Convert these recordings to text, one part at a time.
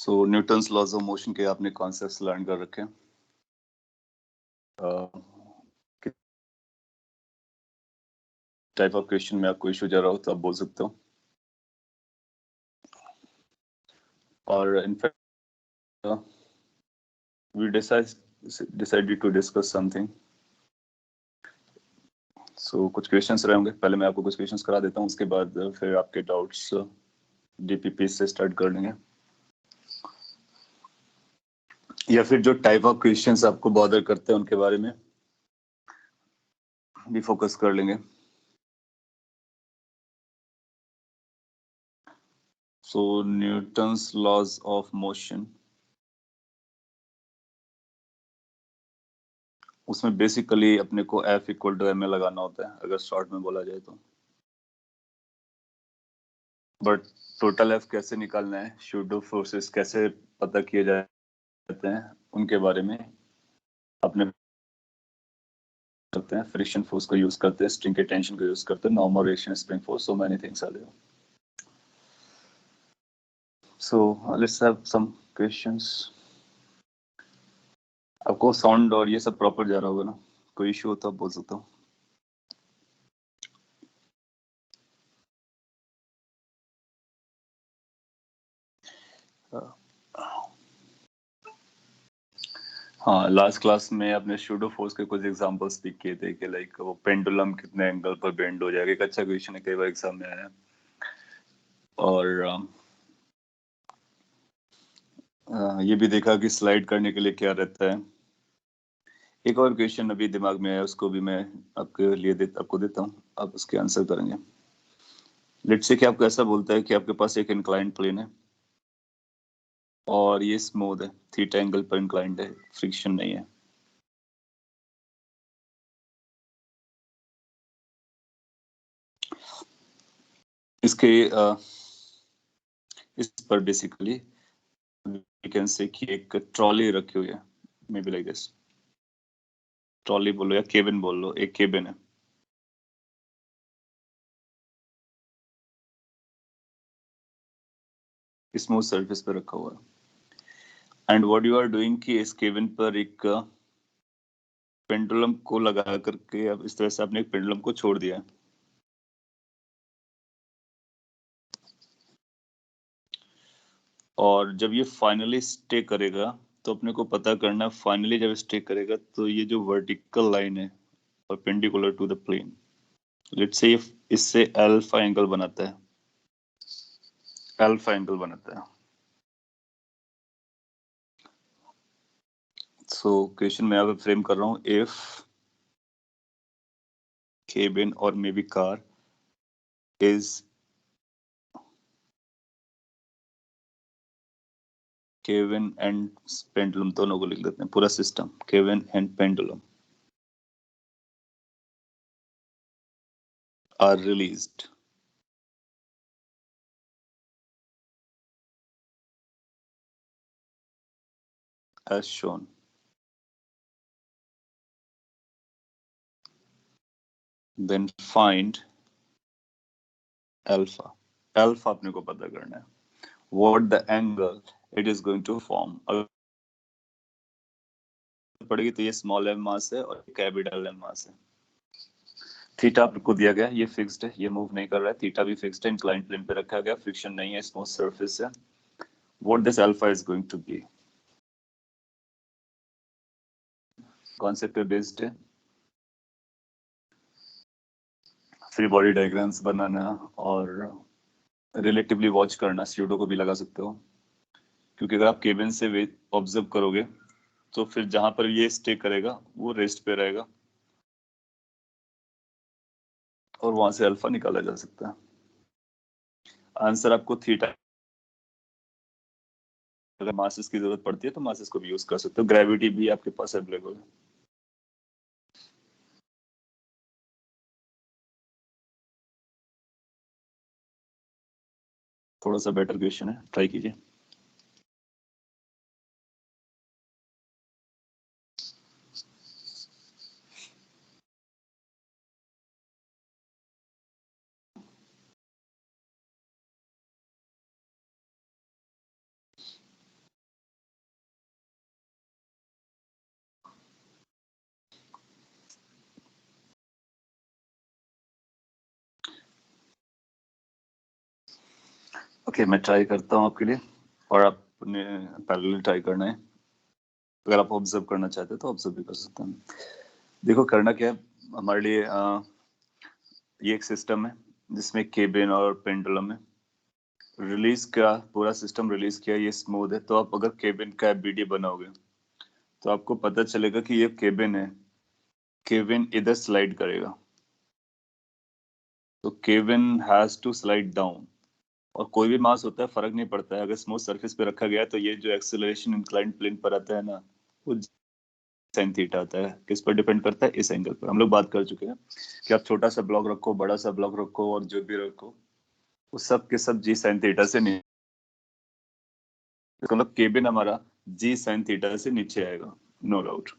So Newton's laws of motion के आपने concepts learn कर रखे हैं। टाइप ऑफ क्वेश्चन में आपको इशू जा रहा हो तो आप बोल सकते हो। और in fact we decided to discuss something. So कुछ क्वेश्चंस रहे होंगे, पहले मैं आपको कुछ क्वेश्चंस करा देता हूँ, उसके बाद फिर आपके डाउट्स डीपीपी से स्टार्ट कर लेंगे, या फिर जो टाइप ऑफ क्वेश्चंस आपको बॉदर करते हैं उनके बारे में भी फोकस कर लेंगे। सो न्यूटन्स लॉज ऑफ मोशन, उसमें बेसिकली अपने को F इक्वल टू ma लगाना होता है अगर शॉर्ट में बोला जाए तो। बट टोटल F कैसे निकालना है, शूडो फोर्सेस कैसे पता किए जाते हैं, उनके बारे में अपने करते हैं। फ्रिक्शन फोर्स को यूज करते हैं, स्ट्रिंग के टेंशन को यूज करते हैं, normal reaction spring force, so many things are there. So let's have some questions. आपको साउंड और ये सब प्रॉपर जा रहा होगा ना? कोई इशू हो तो आप बोल सकते हो। हाँ, लास्ट क्लास में आपने शूडो फोर्स के कुछ एग्जांपल्स पिक किए थे कि लाइक वो पेंडुलम कितने एंगल पर बेंड हो जाएगा। एक अच्छा क्वेश्चन है, कई बार एग्जाम में आया। और ये भी देखा कि स्लाइड करने के लिए क्या रहता है। एक और क्वेश्चन अभी दिमाग में आया, उसको भी मैं आपके लिए आपको देता हूँ, आप उसके आंसर करेंगे। लेट्स से कि आपको ऐसा बोलता है कि आपके पास एक इंक्लाइंड प्लेन है और ये स्मूथ है, थीटा एंगल पर इंक्लाइंड है, फ्रिक्शन नहीं है। इसके इस पर बेसिकली वी कैन से कि एक ट्रॉली रखी हुई है, may be like this. Trolley बोलो या केबिन बोल लो, एक केबिन है। स्मूथ सरफेस पर रखा हुआ है। And what you are doing कि इस केबिन पर एक पेंडुलम को लगा करके अब इस तरह से आपने एक पेंडुलम को छोड़ दिया है। और जब ये फाइनली स्टे करेगा तो अपने को पता करना, फाइनली जब स्टे करेगा तो ये जो वर्टिकल लाइन है perpendicular to the plane, let's say इससे अल्फा एंगल बनाता है, अल्फा एंगल बनाता है। सो क्वेश्चन मैं यहाँ पे फ्रेम कर रहा हूँ, इफ केबिन और may be car is cabin and pendulum, दोनों को लिख देते हैं, पूरा system cabin and pendulum are released as shown, then find alpha। alpha अपने को पता करना है, what the angle it is going to form। अगर पड़ेगी तो ये स्मॉल एम मास है और कैपिटल एम मास है। थीटा आपको दिया गया, ये फिक्स्ड है, ये मूव नहीं कर रहा है, थीटा भी फिक्स्ड है, इंक्लाइंड प्लेन पे रखा गया, फ्रिक्शन नहीं है, स्मूथ सरफेस है। what this alpha is going to be, concept पे बेस्ड है। फ्री बॉडी डायग्राम्स बनाना और रिलेटिवली वॉच करना, स्यूडो को भी लगा सकते हो, क्योंकि अगर आप केबिन से ऑब्जर्व करोगे तो फिर जहां पर ये स्टे करेगा वो रेस्ट पे रहेगा और वहां से अल्फा निकाला जा सकता है। आंसर आपको थीटा, अगर मासेस की जरूरत पड़ती है तो मासेस को भी यूज कर सकते हो, ग्रेविटी भी आपके पास अवेलेबल है। थोड़ा सा बेटर क्वेश्चन है, ट्राई कीजिए। ओके, मैं ट्राई करता हूँ आपके लिए, और आपने पैरेलल ट्राई करना है। अगर आप ऑब्जर्व करना चाहते हैं तो ऑब्जर्व भी कर सकते हैं। देखो करना क्या है हमारे लिए, ये एक सिस्टम है जिसमें केबिन और पेंडुलम है। रिलीज का पूरा सिस्टम रिलीज किया, ये स्मूथ है। तो आप अगर केबिन का एफबीडी बनाओगे तो आपको पता चलेगा कि ये केबिन है, केबिन इधर स्लाइड करेगा, तो cabin has to slide down. और कोई भी मास होता है, फर्क नहीं पड़ता है, अगर स्मूथ सरफेस पे रखा गया है तो ये जो एक्सेलरेशन इंक्लाइंड प्लेन पर आता है ना, वो साइन थीटा आता है। किस पर डिपेंड करता है? इस एंगल पर। हम लोग बात कर चुके हैं कि आप छोटा सा ब्लॉक रखो, बड़ा सा ब्लॉक रखो, और जो भी रखो, वो सब के सब जी साइन थीटा से नहीं, मतलब केबिन हमारा जी साइन थीटा से नीचे आएगा, नो डाउट।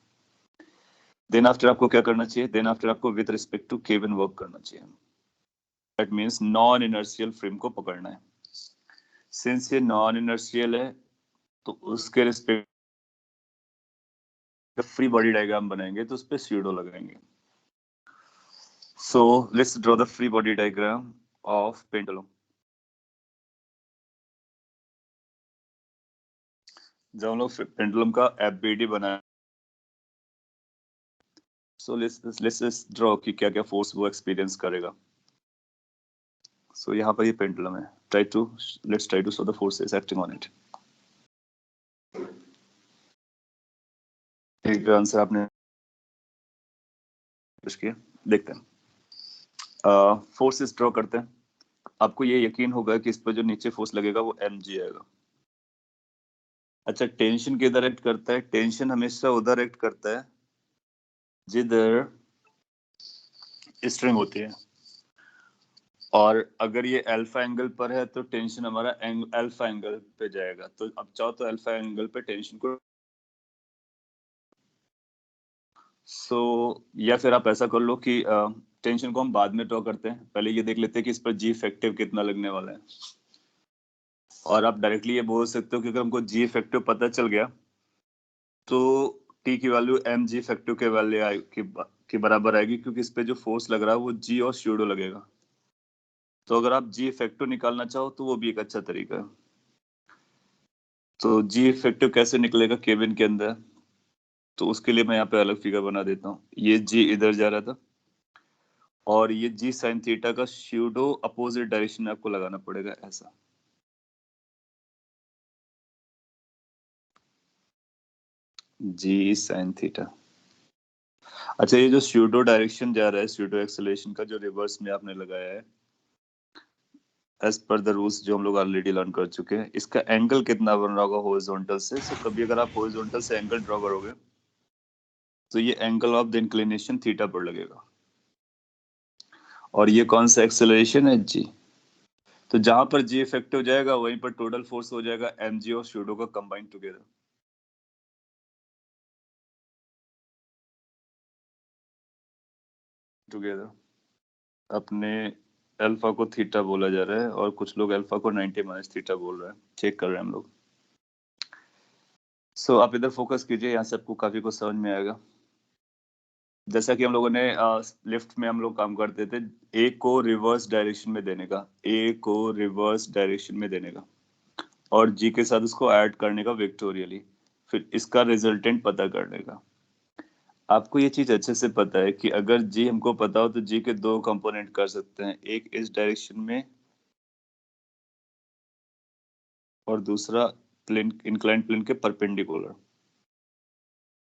देन आफ्टर आपको क्या करना चाहिए? देन आफ्टर आपको with respect to cabin work करना चाहिए। That means non inertial frame को पकड़ना है। सिंस ये नॉन इनर्शियल है तो उसके रिस्पेक्ट फ्री बॉडी डायग्राम बनाएंगे, तो उस पर स्यूडो लगाएंगे। So let's draw the free body diagram of pendulum. जब हम लोग पेंडुलम का एफबीडी बनाया, सो लेट्स ड्रॉ कि क्या क्या फोर्स वो एक्सपीरियंस करेगा। सो यहाँ पर ये पेंडुलम है, let's try to show the forces acting on it. एक आंसर आपने किया, देखते हैं। फोर्सेस ड्रॉ करते हैं। आपको ये यकीन होगा कि इस पर जो नीचे फोर्स लगेगा वो mg आएगा। अच्छा, टेंशन किधर एक्ट करता है? टेंशन हमेशा उधर एक्ट करता है जिधर स्ट्रिंग होती है। और अगर ये अल्फा एंगल पर है तो टेंशन हमारा अल्फा एंगल पे जाएगा। तो अब चाहो तो अल्फा एंगल पे टेंशन को या फिर आप ऐसा कर लो कि टेंशन को हम बाद में ड्रॉ करते हैं, पहले ये देख लेते हैं कि इस पर जी इफेक्टिव कितना लगने वाला है। और आप डायरेक्टली ये बोल सकते हो कि अगर हमको जी इफेक्टिव पता चल गया तो टी की वैल्यू एम जी इफेक्टिव के वैल्यू के बराबर आएगी, क्योंकि इस पे जो फोर्स लग रहा है वो जी और स्यूडो लगेगा। तो अगर आप जी इफेक्टिव निकालना चाहो तो वो भी एक अच्छा तरीका है। तो जी इफेक्टिव कैसे निकलेगा केबिन के अंदर? तो उसके लिए मैं यहाँ पे अलग फिगर बना देता हूँ। ये जी इधर जा रहा था, और ये जी साइन थीटा का स्यूडो अपोजिट डायरेक्शन में आपको लगाना पड़ेगा, ऐसा। जी साइन थीटा। अच्छा, ये जो स्यूडो डायरेक्शन जा रहा है, स्यूडो एक्सेलरेशन का जो रिवर्स में आपने लगाया है, एज पर द रूल्स जो हम लोग ऑलरेडी लर्न कर चुके हैं, इसका एंगल कितना बन रहा होगा हॉरिजॉन्टल से? सो कभी अगर आप हॉरिजॉन्टल से एंगल ड्रॉ करोगे तो ये angle of the inclination theta पर लगेगा। और ये कौन सा एक्सेलरेशन है? जी। तो जहां पर जी इफेक्टिव जाएगा वहीं पर टोटल फोर्स हो जाएगा एम जी और स्यूडो का कंबाइन टुगेदर अपने अल्फा को थीटा बोला जा रहा है, और कुछ लोग अल्फा को 90 माइनस थीटा बोल रहे हैं। चेक कर रहे हैं हम लोग। सो आप इधर फोकस कीजिए, यहाँ से आपको काफी कुछ समझ में आएगा। जैसा कि हम लोगों ने लिफ्ट में हम लोग काम करते थे, ए को रिवर्स डायरेक्शन में देने का, ए को रिवर्स डायरेक्शन में देने का, और जी के साथ उसको ऐड करने का विक्टोरियली, फिर इसका रिजल्टेंट पता करने का। आपको ये चीज अच्छे से पता है कि अगर जी हमको पता हो तो जी के दो कंपोनेंट कर सकते हैं, एक इस डायरेक्शन में और दूसरा प्लेन, इंक्लाइंड प्लेन के perpendicular.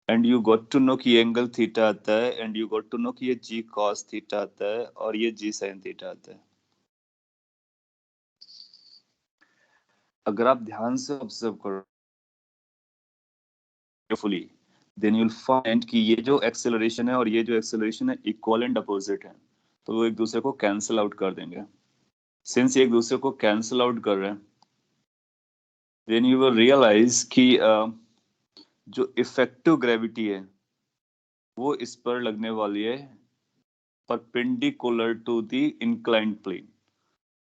And you got to know कि एंगल थीटा आता है, and you got to know कि ये जी कॉस थीटा आता है और ये जी साइन थीटा आता है। अगर आप ध्यान से ऑब्जर्व करो carefully, then you will find कि ये जो एक्सेलरेशन है और ये जो एक्सेलरेशन है इक्वल एंड अपोजिट है, तो वो एक दूसरे को कैंसिल आउट कर देंगे। सिंस ये एक दूसरे को कैंसिल आउट कर रहे हैं, देन यू विल रियलाइज कि जो इफेक्टिव ग्रेविटी है वो इस पर लगने वाली है perpendicular to the inclined plane.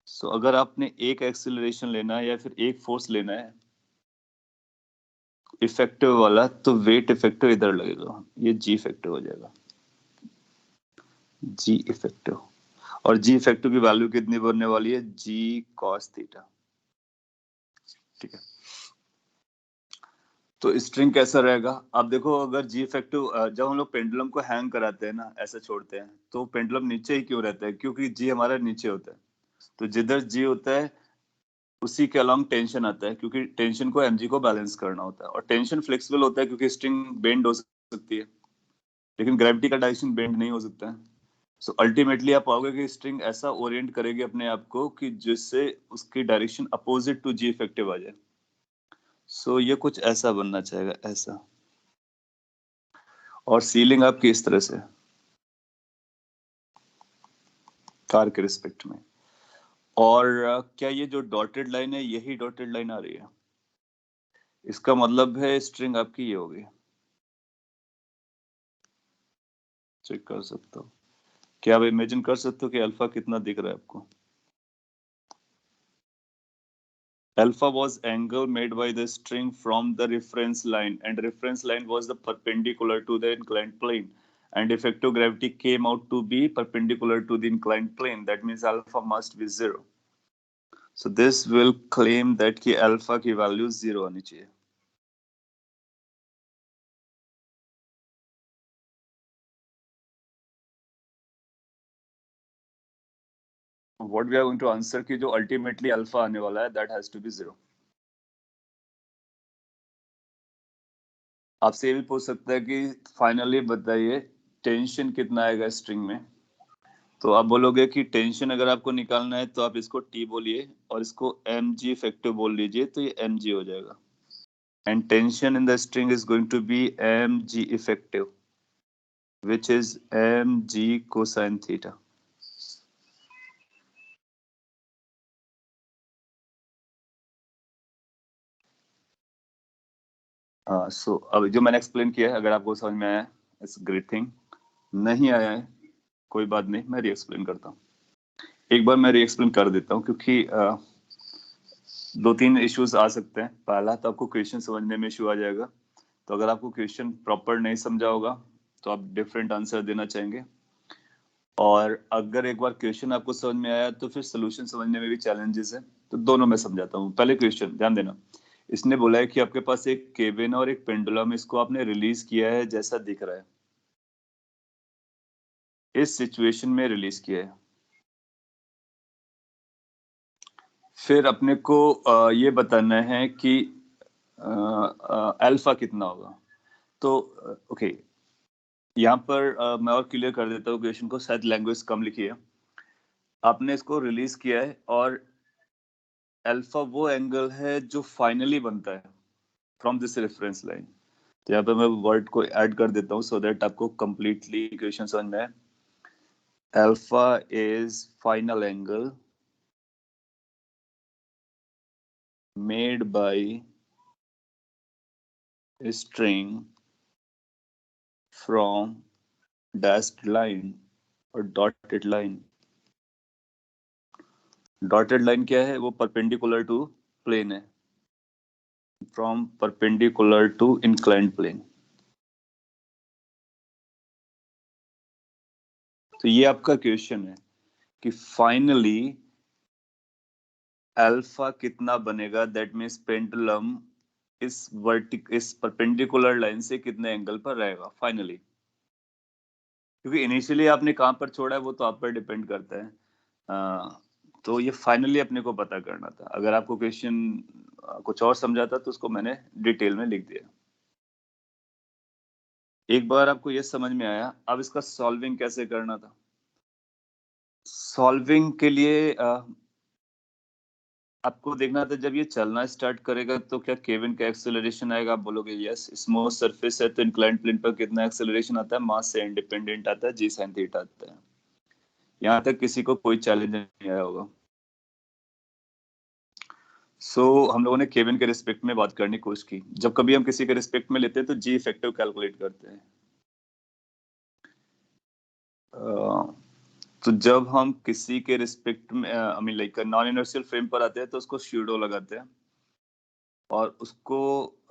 So अगर आपने एक एक्सेलरेशन लेना है या फिर एक फोर्स लेना है इफेक्टिव वाला, तो वेट इफेक्टिव इधर लगेगा, ये जी इफेक्टिव हो जाएगा, जी इफेक्टिव। और जी इफेक्टिव की वैल्यू कितनी बनने वाली है? जी कॉस थीटा। ठीक है, तो स्ट्रिंग कैसा रहेगा? आप देखो, अगर जी इफेक्टिव जब हम लोग पेंडुलम को हैंग कराते हैं ना, ऐसा छोड़ते हैं, तो पेंडुलम नीचे ही क्यों रहता है? क्योंकि जी हमारा नीचे होता है। तो जिधर जी होता है उसी के अलॉन्ग टेंशन आता है, क्योंकि टेंशन को एमजी को बैलेंस करना होता है। और टेंशन फ्लेक्सिबल होता है क्योंकि स्ट्रिंग बेंड हो सकती है, लेकिन ग्रेविटी का डायरेक्शन बेंड नहीं हो सकता है। सो अल्टीमेटली आप पाओगे कि स्ट्रिंग ऐसा ओरिएंट करेगी अपने आप को कि जिससे उसकी direction opposite to G effective आ जाए। सो ये कुछ ऐसा बनना चाहिए, ऐसा। और सीलिंग आपकी इस तरह से कार के रिस्पेक्ट में। और क्या ये जो डॉटेड लाइन है, यही डॉटेड लाइन आ रही है? इसका मतलब है स्ट्रिंग आपकी ये होगी। चेक कर सकते हो, क्या आप इमेजिन कर सकते हो कि अल्फा कितना दिख रहा है आपको? Alpha was angle made by the string from the reference line, and reference line was the perpendicular to the inclined plane, and effective gravity came out to be perpendicular to the inclined plane. That means alpha must be 0. So this will claim that कि alpha की value 0 आनी चाहिए. What we are going to answer कि जो ultimately alpha आने वाला है, that has to be 0. आपसे ये भी पूछ सकता है कि फाइनली बताइए टेंशन कितना आएगा स्ट्रिंग में। तो आप बोलोगे कि टेंशन अगर आपको निकालना है तो आप इसको टी बोलिए और इसको एम जी इफेक्टिव बोल लीजिए, तो ये एम जी हो जाएगा। And tension in the string is going to be M G effective, which is M G cosine theta. So अब जो मैंने एक्सप्लेन किया है, अगर आपको समझ में आया, इट्स ग्रेट थिंग। नहीं आया है कोई बात नहीं, मैं री एक्सप्लेन करता हूँ। एक बार मैं री एक्सप्लेन कर देता हूँ, क्योंकि दो तीन इश्यूज आ सकते हैं। पहला तो आपको क्वेश्चन समझने में इशू आ जाएगा, तो अगर आपको क्वेश्चन प्रॉपर नहीं समझा होगा तो आप डिफरेंट आंसर देना चाहेंगे। और अगर एक बार क्वेश्चन आपको समझ में आया तो फिर सोल्यूशन समझने में भी चैलेंजेस है, तो दोनों मैं समझाता हूँ। पहले क्वेश्चन ध्यान देना, इसने बोला है कि आपके पास एक केबिन और एक पेंडुलम, इसको आपने रिलीज किया है जैसा दिख रहा है, इस सिचुएशन में रिलीज किया है। फिर अपने को ये बताना है कि अल्फा कितना होगा। तो ओके, यहाँ पर मैं और क्लियर कर देता हूँ क्वेश्चन को, शायद लैंग्वेज कम लिखी है। आपने इसको रिलीज किया है और अल्फा वो एंगल है जो फाइनली बनता है फ्रॉम दिस रेफरेंस लाइन। तो यहाँ पे मैं वर्ड को ऐड कर देता हूँ सो दैट आपको कंप्लीटली इक्वेशन समझ में आए। Alpha is final angle made by string from dashed line और डॉटेड लाइन। डॉटेड लाइन क्या है? वो परपेंडिकुलर टू प्लेन है, from perpendicular to inclined plane. तो ये आपका क्वेश्चन है कि फाइनली अल्फा कितना बनेगा, दैट मींस पेंडुलम इस परपेंडिकुलर लाइन से कितने एंगल पर रहेगा फाइनली। क्योंकि इनिशियली आपने कहां पर छोड़ा है वो तो आप पर डिपेंड करता है। तो ये फाइनली अपने को पता करना था। अगर आपको क्वेश्चन कुछ और समझाता तो उसको मैंने डिटेल में लिख दिया। एक बार आपको ये समझ में आया, अब इसका सॉल्विंग कैसे करना था। सॉल्विंग के लिए आपको देखना था जब ये चलना स्टार्ट करेगा तो क्या केविन का एक्सेलरेशन आएगा। आप बोलोगे यस, स्मूथ सरफेस है तो इंक्लाइंड प्लेन पर कितना एक्सेलरेशन आता है, मास से इंडिपेंडेंट आता है, जी साइन थीटा आता है। यहाँ तक किसी को कोई चैलेंज नहीं आया होगा। हम लोगों ने केविन के रिस्पेक्ट में बात करने की कोशिश की। जब कभी हम किसी के रिस्पेक्ट में लेते हैं तो जी इफेक्टिव कैलकुलेट करते हैं। तो जब हम किसी के रिस्पेक्ट में I mean like non inertial frame पर आते हैं तो उसको स्यूडो लगाते हैं और उसको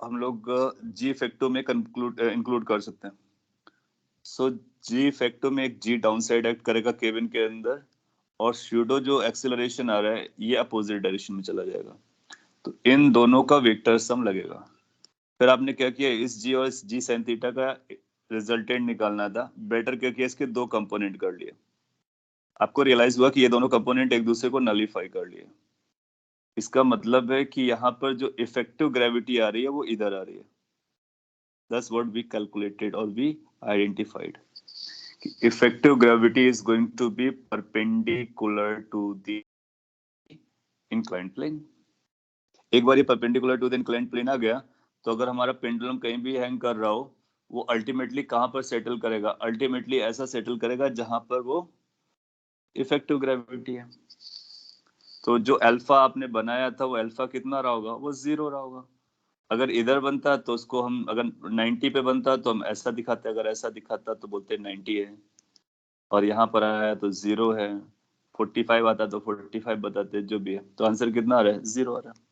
हम लोग जी इफेक्टिव में इंक्लूड कर सकते हैं। जी इफेक्टिव में एक जी डाउन साइड एक्ट करेगा केबिन के अंदर, और स्यूडो जो एक्सेलरेशन आ रहा है ये अपोजिट डायरेक्शन में चला जाएगा। तो इन दोनों का वेक्टर सम लगेगा। फिर आपने क्या किया, इस जी और इस जी साइन थीटा का रिजल्टेंट निकालना था, बेटर क्या किया, इसके दो कंपोनेंट कर लिए। आपको रियलाइज हुआ कि ये दोनों कंपोनेंट एक दूसरे को नलीफाई कर लिए। इसका मतलब है कि यहाँ पर जो इफेक्टिव ग्रेविटी आ रही है वो इधर आ रही है। That's what we calculated or we identified. Effective gravity is going to be perpendicular to the inclined plane. एक बार ये perpendicular to the inclined plane आ गया, तो अगर हमारा पेंडुलम कहीं भी हैंग कर रहा हो, वो अल्टीमेटली कहां पर सेटल करेगा? अल्टीमेटली ऐसा सेटल करेगा जहां पर वो इफेक्टिव ग्रेविटी है। तो जो अल्फा आपने बनाया था वो अल्फा कितना रहा होगा? वो 0 रहा होगा। अगर इधर बनता तो उसको हम, अगर 90 पे बनता तो हम ऐसा दिखाते, अगर ऐसा दिखाता तो बोलते 90 है, और यहाँ पर आया तो 0 है। 45 आता तो 45 बताते, जो भी है। तो आंसर कितना आ रहा है? 0 आ रहा है।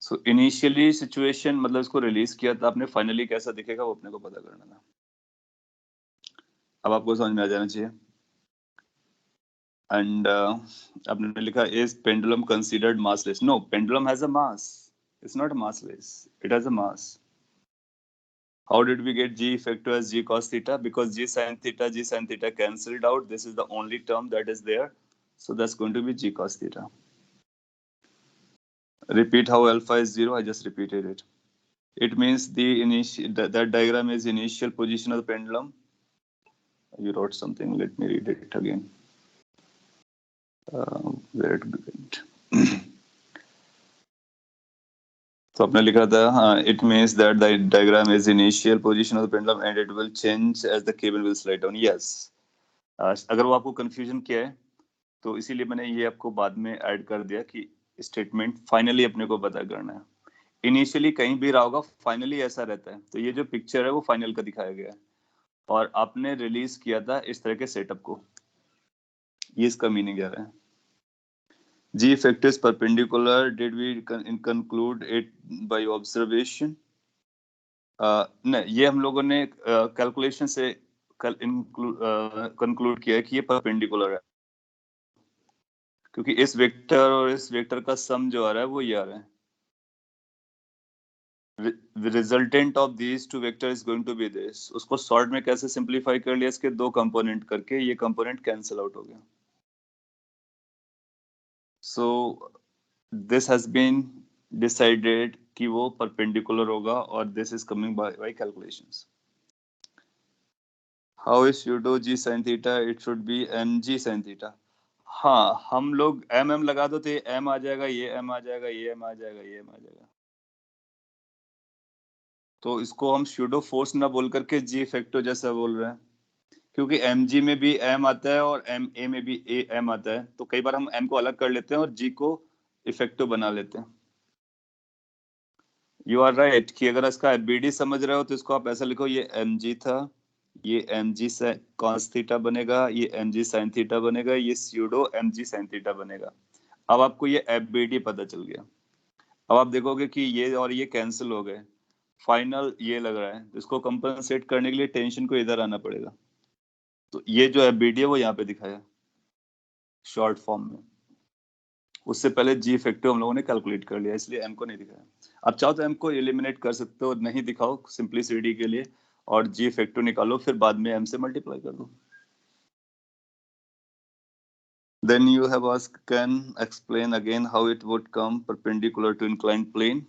सो इनिशियली सिचुएशन, मतलब इसको रिलीज किया था आपने, फाइनली कैसा दिखेगा वो अपने को पता करना था। अब आपको समझ में आ जाना चाहिए। एंड आपने लिखा, is pendulum considered massless? No, pendulum has a mass, it's not massless, it has a mass. How did we get g effective as g cos theta? Because g sin theta cancelled out. This is the only term that is there. So that's going to be g cos theta. Repeat how alpha is 0. I just repeated it. It means the initial, that diagram is initial position of the pendulum. You wrote something. Let me read it again. Where it went. तो आपने लिखा था, हाँ, it means that the diagram is initial position of the pendulum and it will change as the cable will slide down. Yes. अगर वो आपको confusion किया है तो इसीलिए मैंने ये आपको बाद में ऐड कर दिया कि स्टेटमेंट फाइनली अपने को पता करना है। इनिशियली कहीं भी रहा होगा, फाइनली ऐसा रहता है। तो ये जो पिक्चर है वो फाइनल का दिखाया गया है, और आपने रिलीज किया था इस तरह के सेटअप को। ये इसका मीनिंग क्या है? G effect is perpendicular, did we conclude it by observation? नहीं, ये हम लोगों ने कैलकुलेशन से कंक्लूड किया है कि ये परपेंडिकुलर है, क्योंकि इस वेक्टर और इस वेक्टर का सम जो आ रहा है वो ये आ रहा है। The resultant of these two vector is going to be this. उसको शॉर्ट में कैसे सिंपलीफाई कर लिया? इसके दो कंपोनेंट करके, ये कंपोनेंट कैंसिल आउट हो गया। So this has been decided कि वो परपेंडिकुलर होगा, और this is coming by calculations. How is pseudo g sin theta? It should be mg sin theta. हाँ, हम लोग m लगा दो तो ये m आ जाएगा, ये m आ जाएगा, ये m आ जाएगा, ये m आ जाएगा। तो इसको हम स्यूडो फोर्स ना बोल करके जी इफेक्टो जैसा बोल रहे हैं, क्योंकि mg में भी m आता है और ma में भी m आता है। तो कई बार हम m को अलग कर लेते हैं और g को इफेक्टिव बना लेते हैं। यू आर राइट कि अगर इसका एफबीडी समझ रहे हो तो इसको आप ऐसा लिखो, ये mg था, ये mg cos थीटा बनेगा, ये mg sin थीटा बनेगा, ये स्यूडो mg sin थीटा बनेगा। अब आपको ये एफबीडी पता चल गया। अब आप देखोगे कि ये और ये कैंसिल हो गए, फाइनल ये लग रहा है। तो इसको कंपनसेट करने के लिए टेंशन को इधर आना पड़ेगा। तो ये जो एफबीडी है वो यहाँ पे दिखाया शॉर्ट फॉर्म में। उससे पहले जी इफेक्टिव हम लोगों ने कैलकुलेट कर लिया, इसलिए एम को नहीं दिखाया। आप चाहो तो एम को एलिमिनेट कर सकते हो, नहीं दिखाओ सिंप्लिसिटी के लिए, और जी इफेक्टिव निकालो, फिर बाद में एम से मल्टीप्लाई कर दो। Then you have asked, can explain again how it would come perpendicular to inclined plane?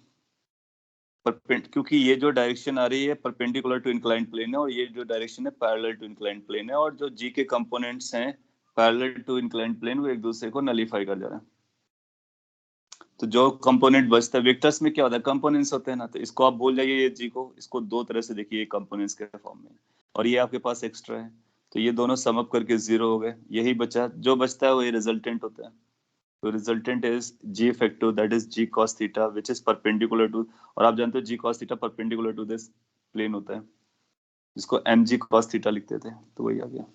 क्योंकि ये जो डायरेक्शन आ रही है परपेंडिकुलर टू इंक्लाइंड प्लेन है, और ये जो डायरेक्शन है पैरेलल टू इंक्लाइंड प्लेन है, और जो जी के कंपोनेंट्स हैं पैरेलल टू इंक्लाइंड प्लेन वो एक दूसरे को नलीफाई कर जा रहे हैं। तो जो कंपोनेंट बचता है, वेक्टर्स में क्या होता है, कंपोनेंट्स होते हैं ना, तो इसको आप भूल जाइए, ये जी को, इसको दो तरह से देखिए, कंपोनेंट्स के फॉर्म में, और ये आपके पास एक्स्ट्रा है, तो ये दोनों सम अप करके 0 हो गए। यही बचा, जो बचता है वही रिजल्टेंट होता है। तो resultant is G effective, that is G cos theta which is perpendicular to, और आप जानते हो G cos theta perpendicular to this plane होता है, जिसको mg cos थीटा लिखते थे। तो वही आ गया।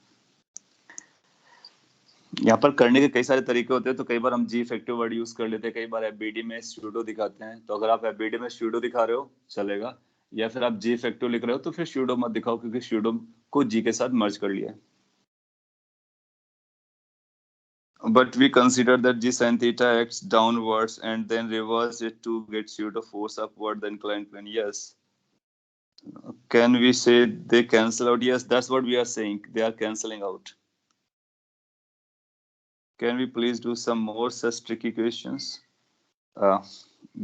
यहाँ पर करने के कई सारे तरीके होते हैं, तो कई बार हम जी इफेक्टिव वर्ड यूज कर लेते हैं, कई बार एफबीडी में स्यूडो दिखाते हैं। तो अगर आप एफबीडी में स्यूडो दिखा रहे हो चलेगा, या फिर आप जी इफेक्टिव लिख रहे हो तो फिर स्यूडो मत दिखाओ, क्योंकि स्यूडो को जी के साथ मर्ज कर लिया है। But we consider that g sin theta acts downwards and then reverse it to get you to force upward the inclined plane. Yes. Can we say they cancel out? Yes, that's what we are saying. They are canceling out. Can we please do some more such tricky questions?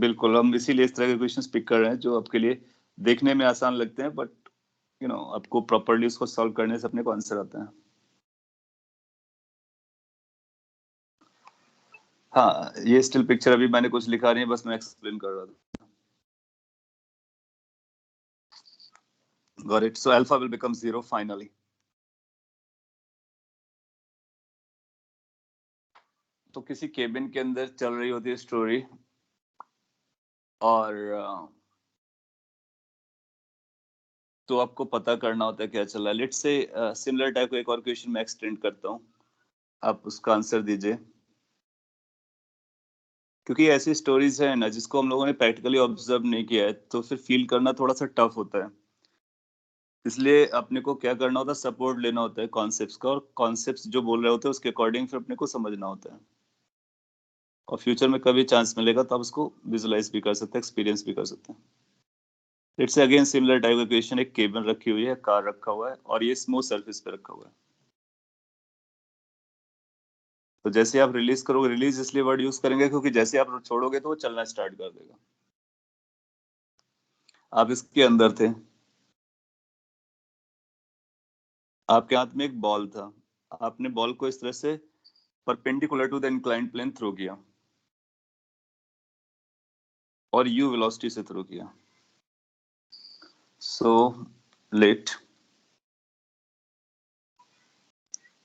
बिल्कुल, हम इसीलिए इस तरह के questions pick कर रहे हैं जो आपके लिए देखने में आसान लगते हैं, बट आपको प्रॉपर्ली उसको सॉल्व करने से अपने को आंसर आता है. हाँ, ये स्टिल पिक्चर अभी मैंने कुछ लिखा नहीं है, बस मैं एक्सप्लेन कर रहा था. Got it. So alpha will become 0 finally. तो किसी केबिन के अंदर चल रही होती है स्टोरी, और तो आपको पता करना होता है क्या चल रहा है. लेट्स से सिमिलर टाइप का एक और क्वेश्चन मैं एक्सटेंड करता हूँ, आप उसका आंसर दीजिए. क्योंकि ऐसी स्टोरीज है ना जिसको हम लोगों ने प्रैक्टिकली ऑब्जर्व नहीं किया है, तो फिर फील करना थोड़ा सा टफ होता है. इसलिए अपने को क्या करना होता है, सपोर्ट लेना होता है कॉन्सेप्ट्स का, और कॉन्सेप्ट्स जो बोल रहे होते हैं उसके अकॉर्डिंग फिर अपने को समझना होता है. और फ्यूचर में कभी चांस मिलेगा तो आप उसको विजुलाइज भी कर सकते हैं, एक्सपीरियंस भी कर सकते हैं. इट्स अगेन सिमिलर टाइप का क्वेश्चन. एक केबल रखी हुई है, कार रखा हुआ है, और ये स्मूथ सरफेस पे रखा हुआ है. तो जैसे आप रिलीज करोगे, रिलीज इसलिए वर्ड यूज करेंगे क्योंकि जैसे आप छोड़ोगे तो वो चलना स्टार्ट कर देगा. आप इसके अंदर थे, आपके हाथ में एक बॉल था, आपने बॉल को इस तरह से perpendicular to the inclined plane throw किया, और यू वेलोसिटी से थ्रो किया. So let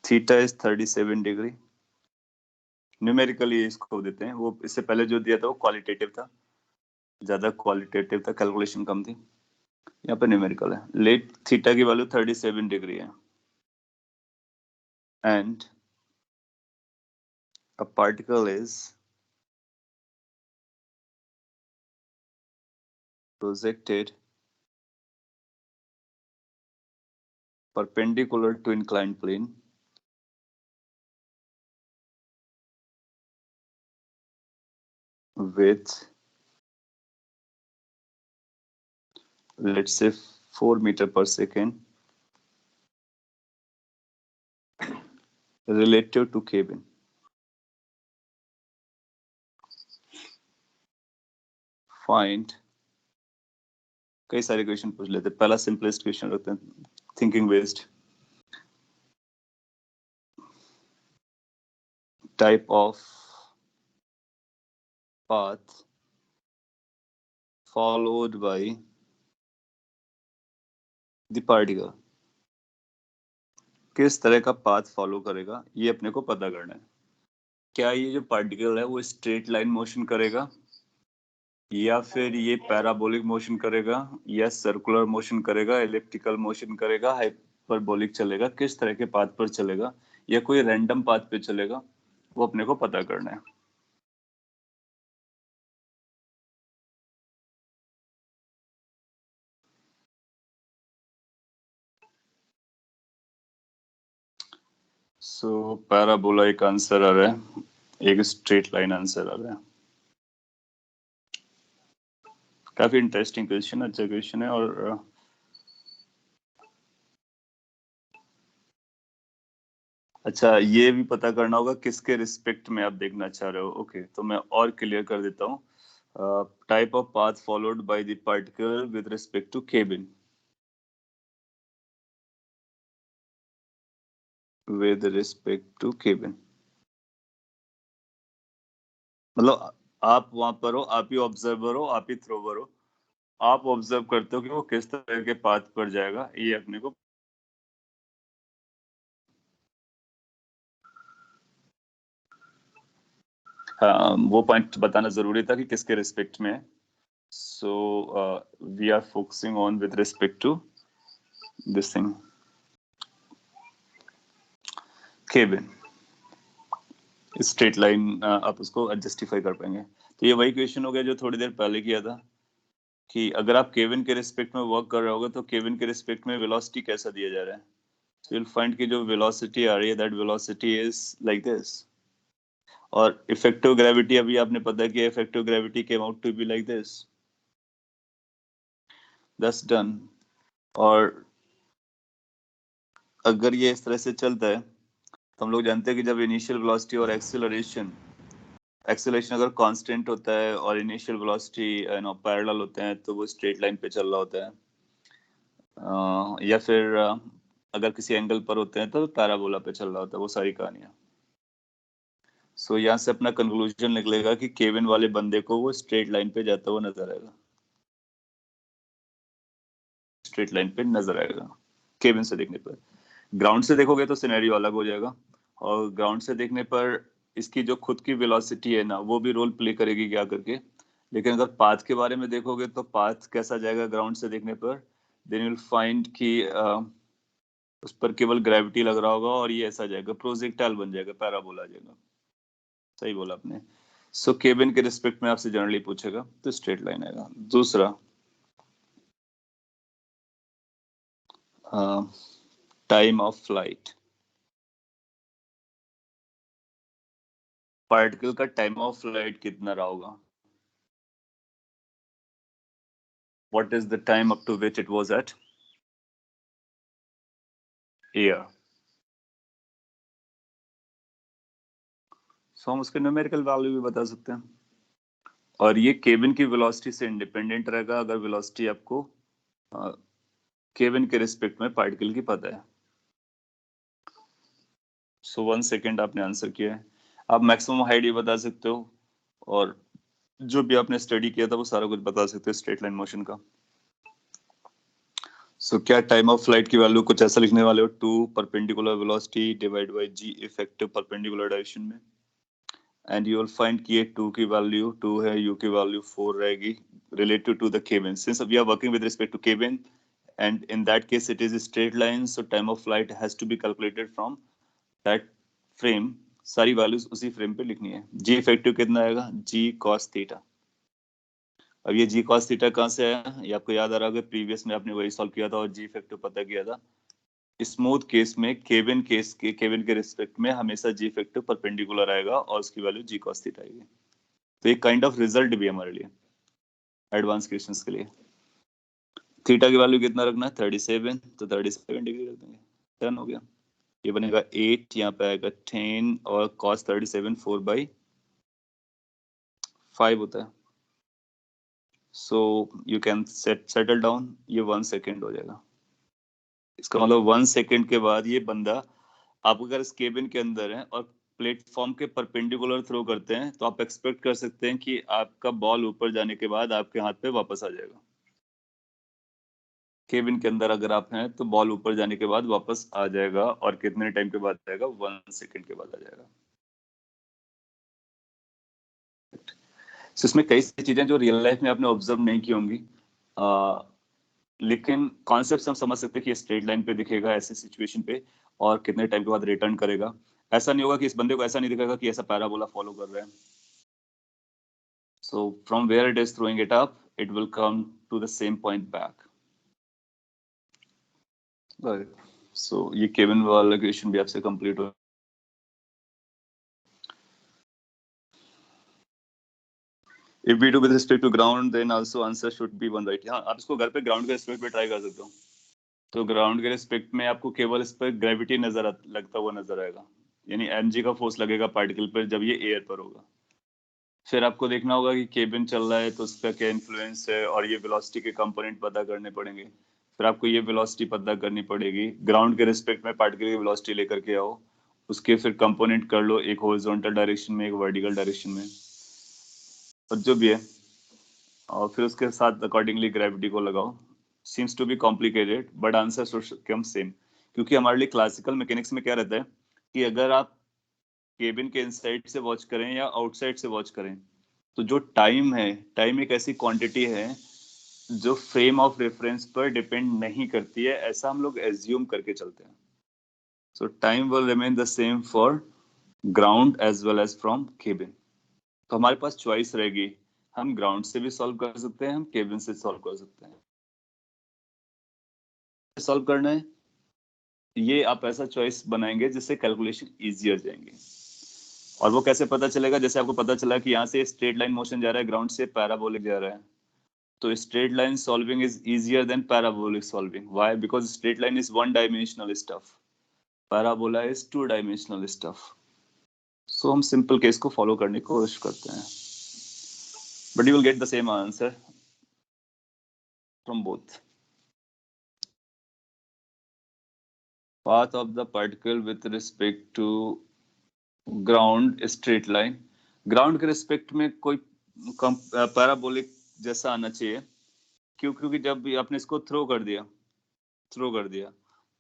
theta is 37 degree. Numerically इसको देते हैं, वो इससे पहले जो दिया था वो क्वालिटेटिव था, ज्यादा क्वालिटेटिव था, कैलकुलेशन कम थी. यहाँ पे न्यूमेरिकल है. लेट थीटा की वैल्यू 37 डिग्री है, and a particle is projected perpendicular to inclined plane with, let's say, 4 meter per second relative to cabin. Find, कई सारे क्वेश्चन पूछ लेते हैं. पहला सिंपलेस्ट क्वेश्चन रखते हैं, thinking based. Type of path followed by the particle. किस तरह का पाथ फॉलो करेगा ये अपने को पता करना है. क्या ये जो पार्टिकल है वो स्ट्रेट लाइन मोशन करेगा, या फिर ये पैराबोलिक मोशन करेगा, या सर्कुलर मोशन करेगा, एलिप्टिकल मोशन करेगा, हाइपरबोलिक चलेगा, किस तरह के पाथ पर चलेगा, या कोई रैंडम पाथ पे चलेगा, वो अपने को पता करना है. सो पैराबोला एक आंसर आ रहा है, एक स्ट्रेट लाइन आंसर आ रहा है. काफी इंटरेस्टिंग क्वेश्चन, अच्छा क्वेश्चन है. और अच्छा, ये भी पता करना होगा किसके रिस्पेक्ट में आप देखना चाह रहे हो. ओके, तो मैं और क्लियर कर देता हूँ. Type of path followed by the particle with respect to cabin. With respect to cabin मतलब आप वहां पर हो, आप ही ऑब्जर्वर हो, आप ही थ्रोवर हो, आप ऑब्जर्व करते हो कि वो किस तरह के पाथ पर जाएगा, ये अपने को. हाँ, वो पॉइंट बताना जरूरी था कि किसके रिस्पेक्ट में है. So we are focusing on with respect to this thing, cabin. Straight line आप उसको जस्टिफाई कर पाएंगे. तो ये वही क्वेश्चन हो गया जो थोड़ी देर पहले किया था, कि अगर आप केबिन के रिस्पेक्ट में वर्क कर रहे होगे तो केबिन के रिस्पेक्ट में वेलोसिटी कैसा दिया जा रहा है. So you'll find कि जो velocity आ रही है, that velocity is like this. और इफेक्टिव ग्रेविटी अभी आपने पता किया, effective gravity came out to be like this, that's done. और अगर ये इस तरह से चलता है तो हम लोग जानते हैं कि जब इनिशियल वेलोसिटी और एक्सेलरेशन अगर कांस्टेंट होता है और इनिशियल वेलोसिटी पैरेलल होते हैं तो वो स्ट्रेट लाइन पे चल रहा होता है। या फिर अगर किसी एंगल पर होते हैं तो पैराबोला पे चल रहा होता है, वो सारी कहानियां। सो यहाँ से अपना कंक्लूजन निकलेगा कि केविन वाले बंदे को वो स्ट्रेट लाइन पे जाता हुआ नजर आएगा, स्ट्रेट लाइन पे नजर आएगा केविन से देखने पर। ग्राउंड से देखोगे तो सिनेरियो अलग हो जाएगा, और ग्राउंड से देखने पर इसकी जो खुद की वेलोसिटी है ना वो भी रोल प्ले करेगी क्या करके। लेकिन अगर पाथ के बारे में देखोगे तो पाथ कैसा जाएगा ग्राउंड से देखने पर, देन विल फाइंड कि उस पर केवल ग्रेविटी लग रहा होगा और ये ऐसा जाएगा, प्रोजेक्टाइल बन जाएगा, पैराबोला आ जाएगा। सही बोला आपने। सो केबिन के रिस्पेक्ट में आपसे जनरली पूछेगा तो स्ट्रेट लाइन आएगा। दूसरा, टाइम ऑफ फ्लाइट, पार्टिकल का टाइम ऑफ फ्लाइट कितना रहा होगा? What is the time up to which it was at air? So हम उसके न्यूमेरिकल वैल्यू भी बता सकते हैं, और ये केबिन की वेलोसिटी से इंडिपेंडेंट रहेगा अगर वेलोसिटी आपको केबिन के रिस्पेक्ट में पार्टिकल की पता है। सो 1 सेकेंड आपने आंसर किया है। आप मैक्सिमम हाइट भी बता सकते हो, और जो भी आपने स्टडी किया था वो सारा कुछ बता सकते हो स्ट्रेट लाइन मोशन का। सो क्या टाइम ऑफ फ्लाइट की वैल्यू कुछ ऐसा लिखने वाले हो, 2 perpendicular velocity divide by G effective perpendicular direction में, एंड यू विल फाइंड कि ये 2 की वैल्यू 2 है, यू की वैल्यू 4 रहेगी related to the cabin, since we are working with respect to cabin, and in that case it is a straight line, so time of flight has to be calculated from that frame। सारी values उसी frame पे लिखनी है। जी effective कितना आएगा, जी cos theta. अब ये जी cos theta कहाँ से आया, ये आपको याद आ रहा होगा, प्रीवियस में आपने वही सॉल्व किया था और जी इफेक्टिव पता किया था। स्मूथ केस में केबिन के रिस्पेक्ट में हमेशा जी इफेक्टिव परपेंडिकुलर आएगा और उसकी वैल्यू जी cos थीटा आएगी। तो एक काइंड ऑफ रिजल्ट भी हमारे लिए एडवांस क्वेश्चंस के लिए। थीटा की वैल्यू कितना रखना है, 37, तो 37 डिग्री रख देंगे, डन हो गया। ये बनेगा 8, यहाँ पे आएगा 10, और cos 37 4/5 होता है। So you can settle down, ये 1 सेकेंड हो जाएगा। इसका मतलब 1 सेकेंड के बाद ये बंदा, आप अगर इस केबिन के अंदर है और प्लेटफॉर्म के परपेंडिकुलर थ्रो करते हैं तो आप एक्सपेक्ट कर सकते हैं कि आपका बॉल ऊपर जाने के बाद आपके हाथ पे वापस आ जाएगा। केबिन के अंदर अगर आप हैं तो बॉल ऊपर जाने के बाद वापस आ जाएगा, और कितने टाइम के बाद आएगा, 1 सेकेंड के बाद आ जाएगा। So, इसमें कई सारी चीजें जो रियल लाइफ में आपने ऑब्जर्व नहीं की होंगी, लेकिन कॉन्सेप्ट हम समझ सकते हैं कि स्ट्रेट लाइन पे दिखेगा ऐसे सिचुएशन पे, और कितने टाइम के बाद रिटर्न करेगा। ऐसा नहीं होगा कि इस बंदे को ऐसा नहीं दिखेगा कि ऐसा पैराबोला फॉलो कर रहे हैं। So from where it is throwing it up, it will come to the same point back. So ये केबिन वाला क्वेश्चन भी आपसे कंप्लीट हो। If we do with respect to ground, then also answer should be 1, right? हाँ, आप इसको घर पे ग्राउंड के रिस्पेक्ट पे ट्राई कर सकते हो। तो ग्राउंड के रिस्पेक्ट में आपको केवल इस पर ग्रेविटी लगता हुआ नजर आएगा, यानी mg का फोर्स लगेगा पार्टिकल पर जब ये एयर पर होगा। फिर आपको देखना होगा कि केबिन चल रहा है तो उसका क्या इन्फ्लुएंस है, और ये वेलोसिटी के कंपोनेंट पता करने पड़ेंगे। फिर आपको ये वेलोसिटी पता करनी पड़ेगी, ग्राउंड के रिस्पेक्ट में पार्टिकल की वेलोसिटी लेकर के आओ, उसके फिर कंपोनेंट कर लो, एक हॉरिजॉन्टल डायरेक्शन में, एक वर्टिकल डायरेक्शन में, और जो भी है, और फिर उसके साथ अकॉर्डिंगली ग्रेविटी को लगाओ। Seems to be complicated but answer should come same, क्योंकि हमारे लिए क्लासिकल मैकेनिक्स में क्या रहता है कि अगर आप केबिन के इनसाइड से वॉच करें या आउटसाइड से वॉच करें, तो जो टाइम है, टाइम एक ऐसी क्वांटिटी है जो फ्रेम ऑफ रेफरेंस पर डिपेंड नहीं करती है, ऐसा हम लोग एज्यूम करके चलते हैं। So time will remain the same for ground as well as from cabin. तो हमारे पास चॉइस रहेगी, हम ग्राउंड से भी सॉल्व कर सकते हैं, हम केबिन से सॉल्व कर सकते हैं। सॉल्व करना है, ये आप ऐसा चॉइस बनाएंगे जिससे कैलकुलेशन इजियर जाएंगे। और वो कैसे पता चलेगा? जैसे आपको पता चला कि यहाँ से स्ट्रेट लाइन मोशन जा रहा है, ग्राउंड से पैराबोलिक जा रहा है, तो straight line solving is easier than parabolic solving. Why? Because straight line is one dimensional stuff, parabola is two dimensional stuff. So हम सिंपल केस को फॉलो करने की कोशिश करते हैं, but you will get the same answer from both. Path of the particle with respect to ground straight line. Ground के respect में कोई पैराबोलिक जैसा आना चाहिए. क्योंकि जब आपने इसको थ्रो कर दिया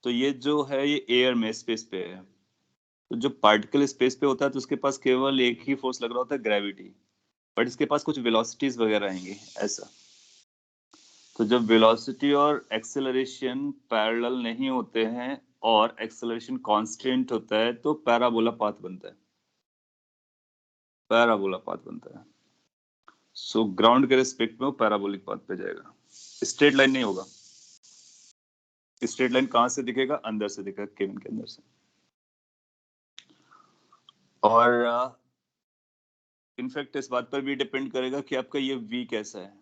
तो ये जो है ये एयर में स्पेस पे है. तो जो पार्टिकल स्पेस पे होता है तो उसके पास केवल एक ही फोर्स लग रहा होता है, ग्रेविटी. बट इसके पास कुछ वेलोसिटीज वगैरह आएंगी ऐसा. तो जब वेलोसिटी और एक्सेलरेशन पैरेलल नहीं होते हैं और एक्सेलरेशन कांस्टेंट होता है तो पैराबोला पाथ बनता है. सो ग्राउंड के रिस्पेक्ट में वो पैराबोलिक पाथ पे जाएगा, स्ट्रेट लाइन नहीं होगा. स्ट्रेट लाइन कहां से दिखेगा? अंदर से दिखेगा, केबिन के अंदर से. और इनफैक्ट इस बात पर भी डिपेंड करेगा कि आपका ये v कैसा है,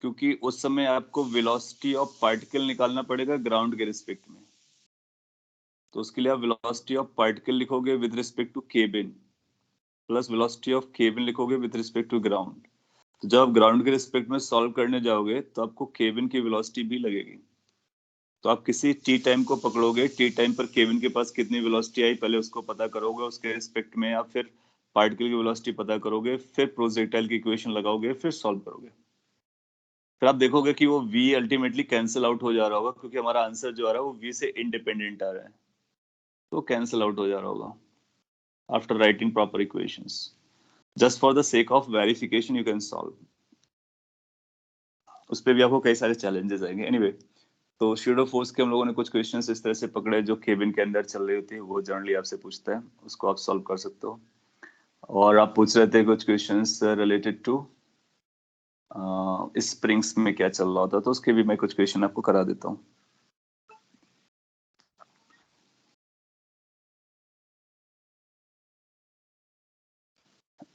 क्योंकि उस समय आपको वेलोसिटी ऑफ पार्टिकल निकालना पड़ेगा ग्राउंड के रिस्पेक्ट में. तो उसके लिए आप वेलोसिटी ऑफ पार्टिकल लिखोगे with respect to cabin plus velocity of cabin लिखोगे विद रिस्पेक्ट टू ग्राउंड. तो जब आप ग्राउंड के रिस्पेक्ट में सॉल्व करने जाओगे तो आपको केबिन की वेलोसिटी भी लगेगी. तो आप किसी टी टाइम को पकड़ोगे, टी टाइम पर केबिन के पास कितनी वेलोसिटी आई पहले उसको पता करोगे, उसके रिस्पेक्ट में आप फिर पार्टिकल की वेलोसिटी पता करोगे, फिर प्रोजेक्टाइल की इक्वेशन लगाओगे, फिर सॉल्व करोगे. फिर आप देखोगे कि वो v अल्टीमेटली कैंसिल आउट हो जा रहा होगा, क्योंकि हमारा आंसर जो आ रहा है वो v से इंडिपेंडेंट आ रहा है, तो कैंसिल आउट हो जा रहा होगा after writing proper equations. Just for the sake of verification you can solve. उस पर भी आपको कई सारे चैलेंजेस आएंगे. एनीवे, तो शैडो फोर्स के हम लोगों ने कुछ क्वेश्चंस इस तरह से पकड़े जो केबिन के अंदर चल रही होती है, वो जनरली आपसे पूछता है, उसको आप सॉल्व कर सकते हो. और आप पूछ रहे थे कुछ क्वेश्चंस रिलेटेड टू स्प्रिंग्स में क्या चल रहा होता, तो उसके भी मैं कुछ क्वेश्चन आपको करा देता हूँ.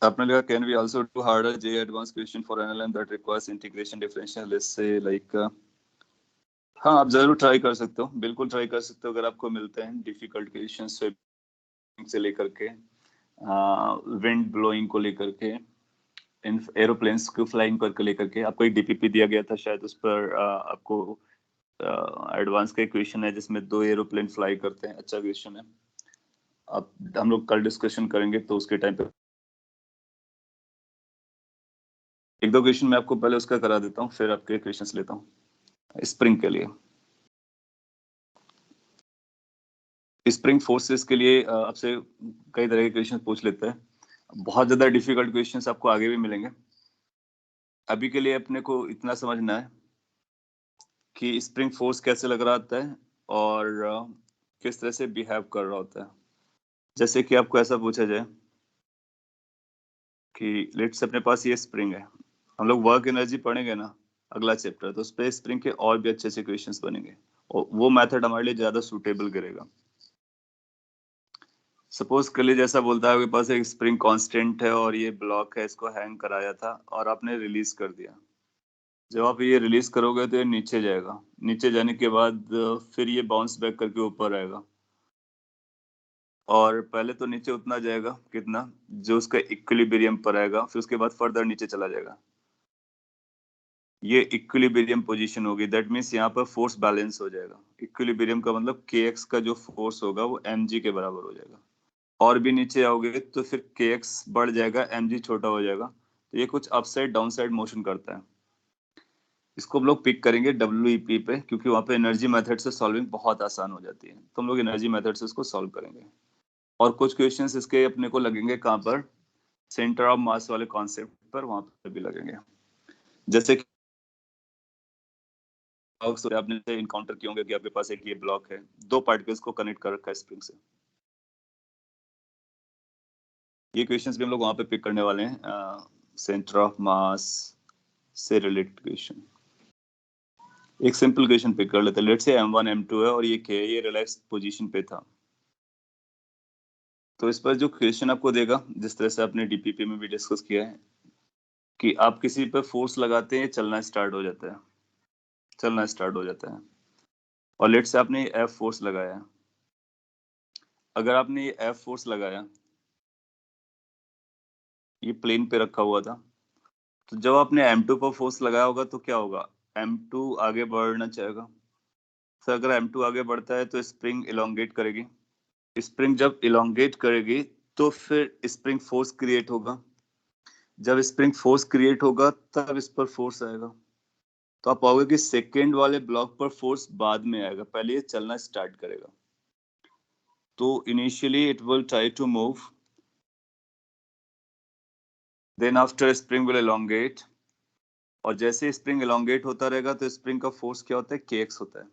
आपने लिखा can we also do harder JEE advance question for NLM that requires integration differential से लाइक. हाँ, आप जरूर ट्राई कर सकते हो, बिल्कुल ट्राई कर सकते हो. अगर आपको मिलते हैं डिफिकल्ट क्वेश्चन से लेकर के विंड ब्लोइंग को लेकर के, इन एरोप्लेन्स को फ्लाइंग करके लेकर के, आपको एक डीपीपी दिया गया था शायद, उस पर आपको एडवांस का क्वेश्चन है जिसमें 2 एरोप्लेन फ्लाई करते हैं. अच्छा क्वेश्चन है. अब हम लोग कल डिस्कशन करेंगे तो उसके टाइम पे एक दो क्वेश्चन मैं आपको पहले उसका करा देता हूँ, फिर आपके क्वेश्चंस लेता हूँ स्प्रिंग के लिए. स्प्रिंग फोर्सेस के लिए आपसे कई तरह के क्वेश्चन पूछ लेते हैं. बहुत ज्यादा डिफिकल्ट क्वेश्चंस आपको आगे भी मिलेंगे. अभी के लिए अपने को इतना समझना है कि स्प्रिंग फोर्स कैसे लग रहा होता है और किस तरह से बिहेव कर रहा होता है. जैसे कि आपको ऐसा पूछा जाए कि लेट्स से अपने पास ये स्प्रिंग है, हम लोग वर्क एनर्जी पढ़ेंगे ना अगला चैप्टर, तो उस पर स्प्रिंग के और भी अच्छे अच्छे क्वेश्चंस बनेंगे और वो मेथड हमारे लिए ज्यादा सूटेबल करेगा. सपोज कल जैसा बोलता है आपके पास एक स्प्रिंग कांस्टेंट है और ये ब्लॉक है, इसको हैंग कराया था और आपने रिलीज कर दिया. जब आप ये रिलीज करोगे तो ये नीचे जाएगा, नीचे जाने के बाद फिर ये बाउंस बैक करके ऊपर आएगा. और पहले तो नीचे उतना जाएगा कितना जो उसका इक्विलिब्रियम पर आएगा, फिर उसके बाद फर्दर नीचे चला जाएगा. ये इक्विलिब्रियम पोजीशन होगी. दैट मीन्स यहाँ पर फोर्स बैलेंस हो जाएगा. इक्विलिब्रियम का मतलब के एक्स का जो फोर्स होगा वो एम जी के बराबर हो जाएगा. और भी नीचे आओगे तो फिर के एक्स बढ़ जाएगा, एम जी छोटा हो जाएगा. तो ये कुछ अपसाइड डाउन साइड मोशन करता है. इसको हम लोग पिक करेंगे डब्ल्यू पे, क्योंकि वहां पे एनर्जी मेथड से सॉल्विंग बहुत आसान हो जाती है, तो हम लोग एनर्जी मेथड से इसको सॉल्व करेंगे. और कुछ क्वेश्चंस इसके अपने को लगेंगे कहाँ पर, सेंटर ऑफ मास वाले कॉन्सेप्ट पर, वहां पर भी लगेंगे. जैसे कि आपने इनकाउंटर किए होंगे कि आपके पास एक ये ब्लॉक है, 2 पार्टिकल्स को कनेक्ट कर रखा है स्प्रिंग से. ये क्वेश्चंस भी हम लोग वहां पे पिक करने वाले हैं, सेंटर ऑफ मास से रिलेटेड क्वेश्चन. एक सिंपल क्वेश्चन पिक कर लेते हैं. लेट्स से m1 m2 है और ये k है, ये रिलैक्स पोजीशन पे था. तो इस पर जो क्वेश्चन आपको देगा, जिस तरह से आपने डीपीपी में भी डिस्कस किया है, कि आप किसी पर फोर्स लगाते हैं, चलना स्टार्ट हो जाता है, और लेट से आपने एफ फोर्स लगाया। अगर आपने ये एफ फोर्स लगाया, ये प्लेन पे रखा हुआ था, तो जब आपने M2 पर फोर्स लगाया होगा तो क्या होगा, M2 आगे बढ़ना चाहेगा। तो अगर M2 आगे बढ़ता है तो स्प्रिंग इलोंगेट करेगी। स्प्रिंग जब इलोंगेट करेगी तो फिर स्प्रिंग फोर्स क्रिएट होगा। जब स्प्रिंग फोर्स क्रिएट होगा तब इस पर फोर्स आएगा। तो आप पाओगे कि सेकेंड वाले ब्लॉक पर फोर्स बाद में आएगा, पहले ये चलना स्टार्ट करेगा। तो initially it will try to move, then after spring will elongate, और जैसे स्प्रिंग एलोंगेट होता रहेगा तो स्प्रिंग का फोर्स क्या होता है, kx होता है।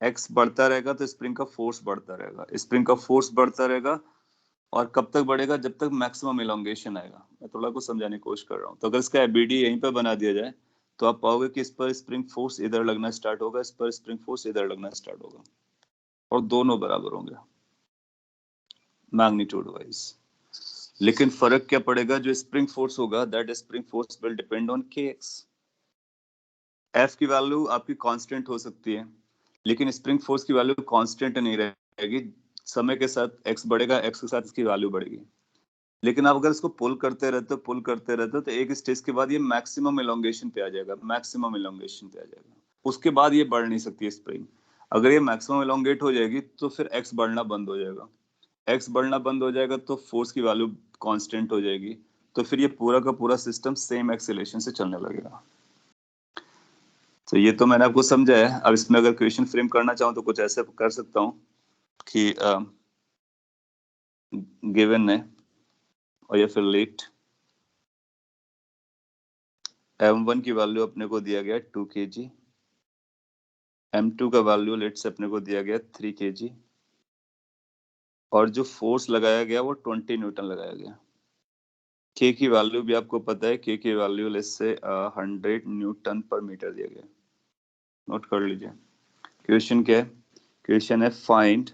x बढ़ता रहेगा तो स्प्रिंग का फोर्स बढ़ता रहेगा, स्प्रिंग का फोर्स बढ़ता रहेगा। और कब तक बढ़ेगा, जब तक मैक्सिमम एलोंगेशन आएगा। मैं थोड़ा कुछ समझाने की कोशिश कर रहा हूँ। तो अगर इसका एबीडी यहीं पर बना दिया जाए तो आप पाओगे कि इस पर स्प्रिंग फोर्स इधर लगना स्टार्ट होगा, इस पर स्प्रिंग फोर्स इधर लगना स्टार्ट होगा, और दोनों बराबर होंगे मैग्नीट्यूड वाइज। लेकिन फर्क क्या पड़ेगा, जो स्प्रिंग फोर्स होगा that spring force will depend on kx। F की वैल्यू आपकी कांस्टेंट हो सकती है, लेकिन स्प्रिंग फोर्स की वैल्यू कांस्टेंट नहीं रहेगी। समय के साथ एक्स बढ़ेगा, एक्स के साथ इसकी वैल्यू बढ़ेगी। लेकिन आप अगर इसको पुल करते रहते हो तो एक स्टेज के बाद ये मैक्सिमम एलोंगेशन पे आ जाएगा, उसके बाद ये बढ़ नहीं सकती स्प्रिंग। अगर ये मैक्सिमम एलोंगेट हो जाएगी तो फिर एक्स बढ़ना बंद हो जाएगा। एक्स बढ़ना बंद हो जाएगा तो फोर्स की वैल्यू कांस्टेंट हो जाएगी। तो फिर ये पूरा का पूरा सिस्टम सेम एक्सेलरेशन से चलने लगेगा। तो ये तो मैंने आपको समझाया है। अब इसमें अगर क्वेश्चन फ्रेम करना चाहूँ तो कुछ ऐसे कर सकता हूँ कि गिवन है, और या फिर लेट m1 की वैल्यू अपने को दिया गया 2 kg, m2 का वैल्यू लेट से अपने को दिया गया 3 kg, और जो फोर्स लगाया गया वो 20 न्यूटन लगाया गया। k की वैल्यू भी आपको पता है, k की वैल्यू लेट से 100 न्यूटन पर मीटर दिया गया। नोट कर लीजिए। क्वेश्चन क्या है, क्वेश्चन है find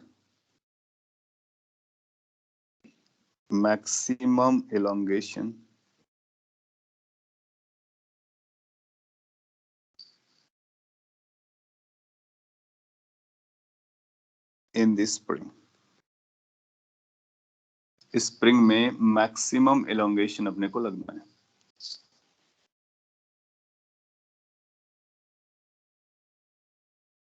maximum elongation in this spring. Spring में मैक्सिमम एलोंगेशन अपने को लगना है।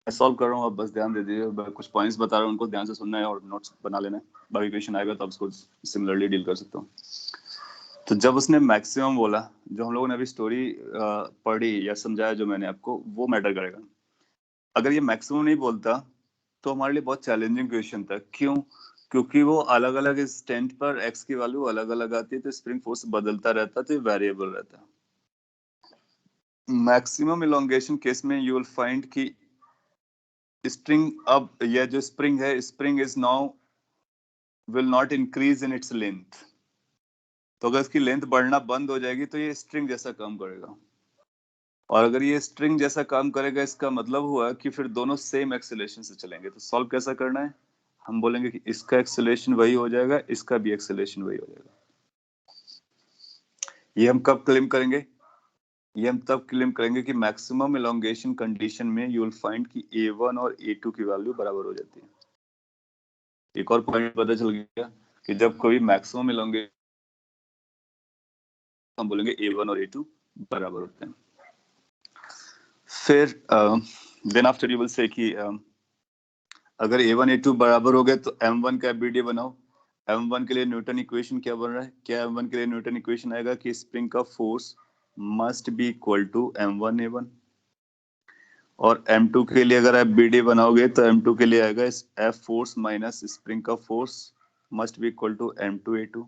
मैं सॉल्व कर रहा हूँ, आप बस ध्यान दे दीजिए। मैं कुछ पॉइंट्स बता रहा हूँ, उनको ध्यान से सुनना है और नोट्स बना लेना है। बाकी क्वेश्चन आएगा तो आप उसको सिमिलरली डील कर सकते हो। तो जब उसने मैक्सिमम बोला, जो हम लोगों ने अभी स्टोरी पढ़ी या समझाया जो मैंने आपको, वो मैटर करेगा। अगर ये मैक्सिमम नहीं बोलता तो हमारे लिए बहुत चैलेंजिंग क्वेश्चन था। क्यों? क्योंकि वो अलग अलग स्टेंट पर एक्स की वैल्यू अलग अलग आती है, तो स्प्रिंग फोर्स बदलता रहता, तो वेरिएबल रहता। मैक्सिमम इलोंगेशन केस में यू विल फाइंड कि स्प्रिंग, अब यह जो स्प्रिंग है, spring is now will not increase in its length. तो अगर इसकी लेंथ बढ़ना बंद हो जाएगी तो ये स्ट्रिंग जैसा काम करेगा, और अगर ये स्ट्रिंग जैसा काम करेगा इसका मतलब हुआ कि फिर दोनों सेम एक्सेलरेशन से चलेंगे। तो सॉल्व कैसा करना है, हम बोलेंगे कि इसका एक्सेलरेशन वही हो जाएगा, इसका भी एक्सेलरेशन वही हो जाएगा। ये हम कब क्लेम करेंगे, ये हम तब क्लेम करेंगे कि मैक्सिमम एलोंगेशन कंडीशन में यू विल फाइंड कि a1 और a2 की वैल्यू बराबर हो जाती है। एक और पॉइंट पता चल गया कि जब कोई मैक्सिमम एलोंगेशन, हम बोलेंगे a1 और a2 बराबर होते हैं। फिर then after you will say कि अगर a1 a2 बराबर हो गए तो m1 का एबीडी बनाओ। m1 के लिए न्यूटन इक्वेशन क्या बन रहा है, क्या m1 के लिए न्यूटन इक्वेशन आएगा कि स्प्रिंग का force must be equal to m1 a1, और m2 के लिए अगर आप bd बनाओगे तो m2 के लिए आएगा f फोर्स माइनस स्प्रिंग का force must be equal to m2 a2।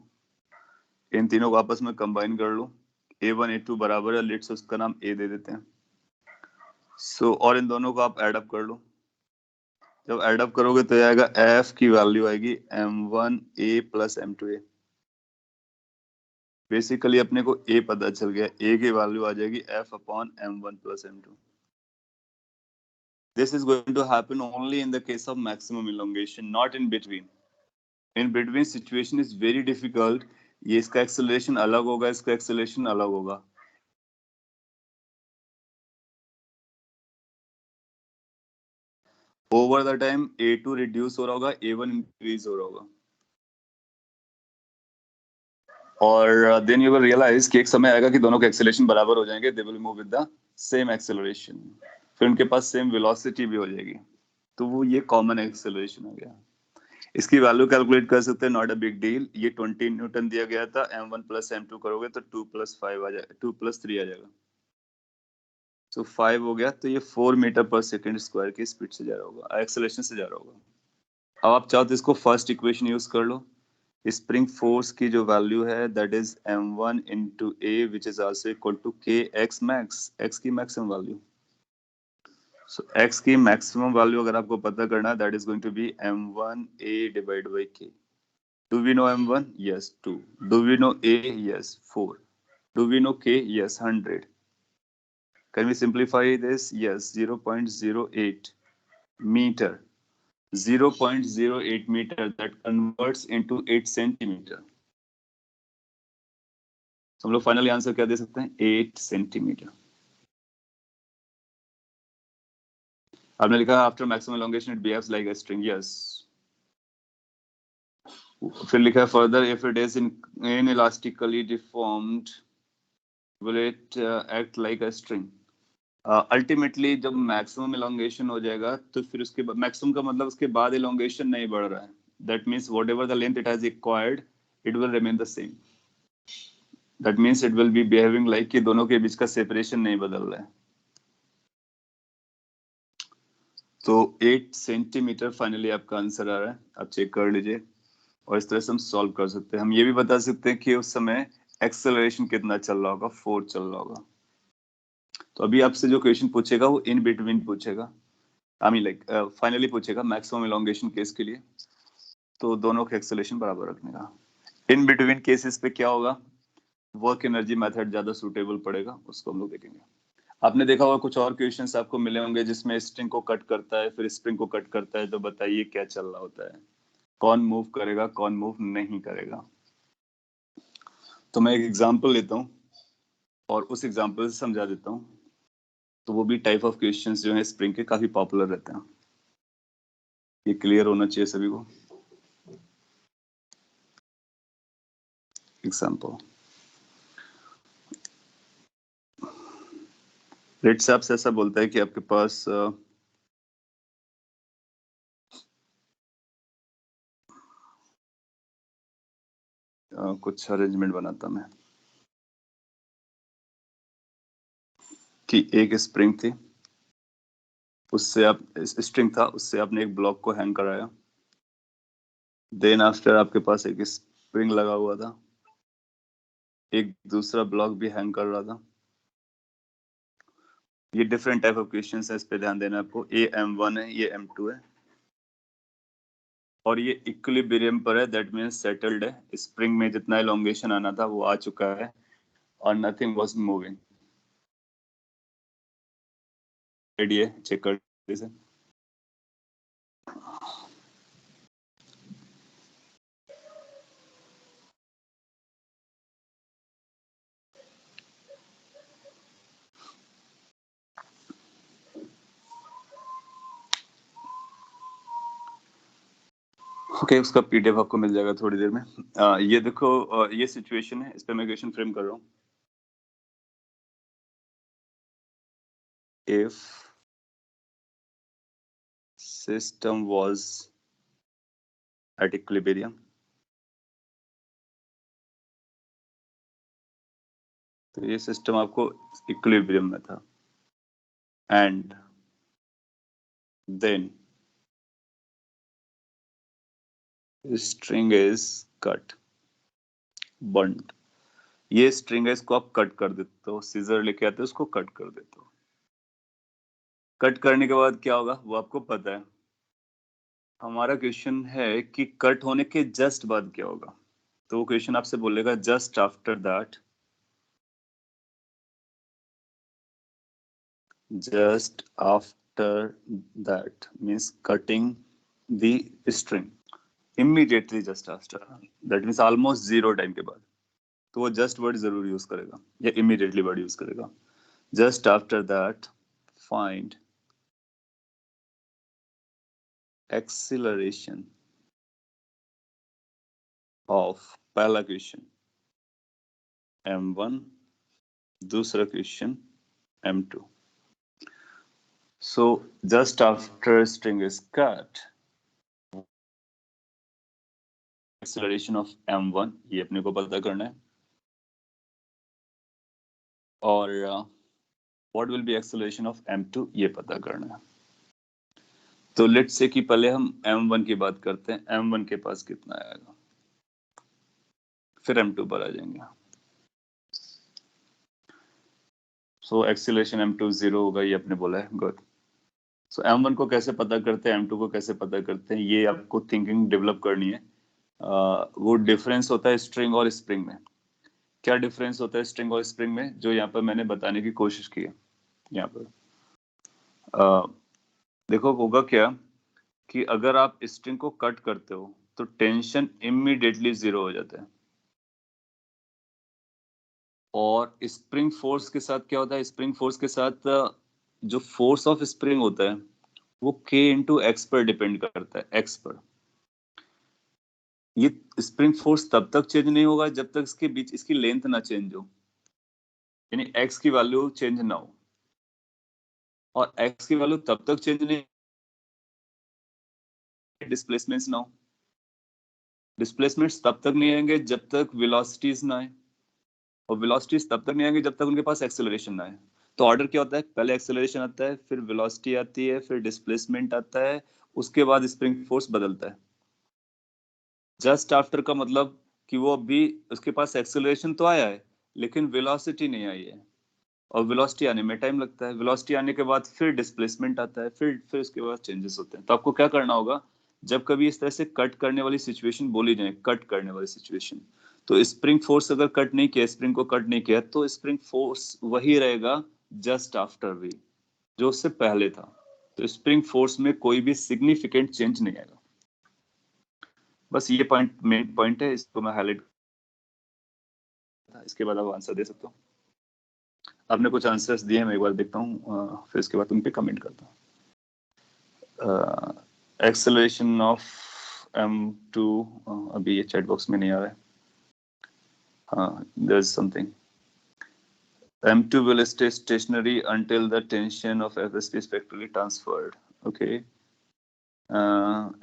इन तीनों को आपस में कंबाइन कर लो, a1 a2 बराबर है, लेट्स उसका नाम a दे देते हैं। सो और इन दोनों को आप ऐड अप कर लो। जब ऐड अप करोगे तो आएगा f की वैल्यू आएगी m1a प्लस m2a। बेसिकली अपने को a पता चल गया, a की वैल्यू आ जाएगी f upon m1 plus m2। This is going to happen only in the case of maximum elongation, not in between. In between situation is very difficult. ये इसका acceleration अलग होगा, इसका एक्सेलरेशन अलग होगा। Over the time A2 reduce हो रहा होगा, A1 इंक्रीज हो रहा होगा। और देन यू विल रियलाइज कि एक समय आएगा कि दोनों के एक्सेलरेशन बराबर हो जाएंगे, they will move with the same acceleration, फिर उनके पास सेम वेलोसिटी भी हो जाएगी। तो वो ये कॉमन एक्सेलरेशन हो गया। इसकी वैल्यू कैलकुलेट कर सकते हैं, नॉट अ बिग डील। ये 20 न्यूटन दिया गया था, m1 प्लस m2 करोगे तो 2 प्लस 5 आ जाएगा, 2 प्लस 3 आ जाएगा। तो 5 हो गया, तो ये 4 मीटर पर सेकेंड स्क्वायर की स्पीड से जा रहा होगा, एक्सेलरेशन से जा रहा होगा। अब आप चाहो तो इसको फर्स्ट इक्वेशन यूज कर लो। स्प्रिंग फोर्स की जो वैल्यू है that is m1 into a which is also equal to kx max, x की मैक्सिमम वैल्यू। सो x की मैक्सिमम वैल्यू अगर आपको पता करना है that is going to be m1a divide by k। Do we know m1? Yes, 2. Do we know a? Yes, 4. Do we know k? Yes, 100. Can we simplify this? Yes, 0.08 meter. 0.08 meter that converts into 8 centimeter. तो हम लोग finally answer क्या दे सकते हैं? 8 centimetre. आपने लिखा after maximum elongation it behaves like a string. Yes. फिर लिखा है further if it is in elastically deformed will it act like a string. Ultimately जब मैक्सिमम इलोंगेशन हो जाएगा तो फिर उसके बाद मैक्सिमम का मतलब उसके बाद इलोंगेशन नहीं बढ़ रहा है। That means what ever the length it has acquired it will remain the same. That means it will be behaving like कि दोनों के बीच का सेपरेशन नहीं बदल रहा है। तो 8 सेंटीमीटर फाइनली आपका आंसर आ रहा है, आप चेक कर लीजिए। और इस तरह से हम सॉल्व कर सकते हैं। हम ये भी बता सकते हैं कि उस समय एक्सेलरेशन कितना चल रहा होगा, 4 चल रहा होगा। तो अभी आपसे जो क्वेश्चन पूछेगा वो इन बिटवीन पूछेगा, आई मीन लाइक फाइनली पूछेगा मैक्सिमम इलोंगेशन केस के लिए, तो दोनों के एक्सेलरेशन बराबर रखने का। इन बिटवीन केसेस पे क्या होगा, वर्क एनर्जी मेथड ज्यादा सूटेबल पड़ेगा, उसको हम लोग देखेंगे। आपने देखा होगा कुछ और क्वेश्चंस आपको मिले होंगे जिसमें स्ट्रिंग को कट करता है फिर स्प्रिंग को कट करता है, तो बताइए क्या चल रहा होता है, कौन मूव करेगा कौन मूव नहीं करेगा। तो मैं एक एग्जांपल लेता हूँ और उस एग्जांपल से समझा देता हूँ। तो वो भी टाइप ऑफ क्वेश्चंस जो है स्प्रिंग के काफी पॉपुलर रहते हैं, ये क्लियर होना चाहिए सभी को। एग्जांपल रेट से आपसे ऐसा बोलता है कि आपके पास कुछ अरेंजमेंट बनाता मैं कि एक स्प्रिंग थी, उससे आप स्ट्रिंग था, उससे आपने एक ब्लॉक को हैंग कराया। देन आफ्टर आपके पास एक स्प्रिंग लगा हुआ था, एक दूसरा ब्लॉक भी हैंग कर रहा था। ये डिफरेंट टाइप ऑफ क्वेश्चंस है, इस पे ध्यान देना आपको। ये m1 है, ये m2 है और ये इक्विलिब्रियम पर है, दैट मींस सेटल्ड है। स्प्रिंग में जितना एलोंगेशन आना था वो आ चुका है और नथिंग वाज मूविंग। रेडी है, चेक कर इसे। ओके उसका पीडीएफ आपको मिल जाएगा थोड़ी देर में। ये देखो ये सिचुएशन है, इस पे मैं क्वेश्चन फ्रेम कर रहा हूँ। If system was at equilibrium, तो ये सिस्टम आपको इक्विलिब्रियम में था, and then string is cut, बंट। ये स्ट्रिंग है, इसको आप कट कर देते हो, सीजर लेके आते हो, उसको कट कर देते हो। कट करने के बाद क्या होगा वो आपको पता है। हमारा क्वेश्चन है कि कट होने के जस्ट बाद क्या होगा। तो वो क्वेश्चन आपसे बोलेगा just after that, just after that means cutting the string. Immediately just after, that means almost zero time के बाद, तो वो जस्ट वर्ड जरूर यूज करेगा या इमीडिएटली वर्ड यूज करेगा. Just after that find acceleration of, पहला क्वेश्चन m1, दूसरा question m2. So just after string is cut, acceleration of m1 ये अपने को पता करना है, और what will be acceleration of m2 ये पता करना है. तो लेट्स से कि पहले हम m1 की बात करते हैं. m1 के पास कितना आएगा, फिर m2 पर आ जाएंगे. सो एक्सीलरेशन m2 0 होगा, ये अपने बोला है. गुड. सो m1 को कैसे पता करते हैं, m2 को कैसे पता करते हैं, ये आपको थिंकिंग डेवलप करनी है. वो डिफरेंस होता है स्ट्रिंग और स्प्रिंग में. क्या डिफरेंस होता है स्ट्रिंग और स्प्रिंग में, जो यहाँ पर मैंने बताने की कोशिश की है. यहाँ पर देखो होगा क्या कि अगर आप स्ट्रिंग को कट करते हो तो टेंशन इमीडिएटली जीरो हो जाता है, और स्प्रिंग फोर्स के साथ क्या होता है, स्प्रिंग फोर्स के साथ जो फोर्स ऑफ स्प्रिंग होता है वो k इंटू एक्स पर डिपेंड करता है, एक्स पर. ये स्प्रिंग फोर्स तब तक चेंज नहीं होगा जब तक इसके बीच इसकी लेंथ ना चेंज हो, यानी एक्स की वैल्यू चेंज ना हो. और एक्स की वैल्यू तब तक चेंज नहीं, डिस्प्लेसमेंट्स ना हो. डिस्प्लेसमेंट्स तब तक नहीं आएंगे जब तक वेलोसिटीज ना आए, और वेलोसिटीज तब तक नहीं आएंगे जब तक उनके पास एक्सेलरेशन ना आए. तो ऑर्डर क्या होता है, पहले एक्सेलरेशन आता है, फिर वेलोसिटी आती है, फिर डिस्प्लेसमेंट आता है, उसके बाद स्प्रिंग फोर्स बदलता है. जस्ट आफ्टर का मतलब कि वो अभी उसके पास एक्सेलरेशन तो आया है लेकिन वेलोसिटी नहीं आई है, और वेलोसिटी आने में टाइम लगता है. वेलोसिटी आने के बाद फिर डिस्प्लेसमेंट आता है, फिर उसके बाद चेंजेस होते हैं. तो आपको क्या करना होगा, जब कभी इस तरह से कट करने वाली सिचुएशन बोली जाए, कट करने वाली सिचुएशन, तो स्प्रिंग फोर्स अगर कट नहीं किया, स्प्रिंग को कट नहीं किया, तो स्प्रिंग फोर्स वही रहेगा जस्ट आफ्टर भी जो उससे पहले था. तो स्प्रिंग फोर्स में कोई भी सिग्निफिकेंट चेंज नहीं आएगा. बस ये पॉइंट मेन पॉइंट है, इसको मैं हाईलाइट, इसके बाद आप आंसर दे सकते हो. आपने कुछ आंसर्स दिए, मैं एक बार देखता हूँ, फिर इसके बाद उन पे कमेंट करता हूँ. एक्सेलरेशन ऑफ m2 अभी ये चैट बॉक्स में नहीं आ रहा है. हाँ, there is something. m2 will stay stationary until the tension of FSP is factorally transferred. Okay.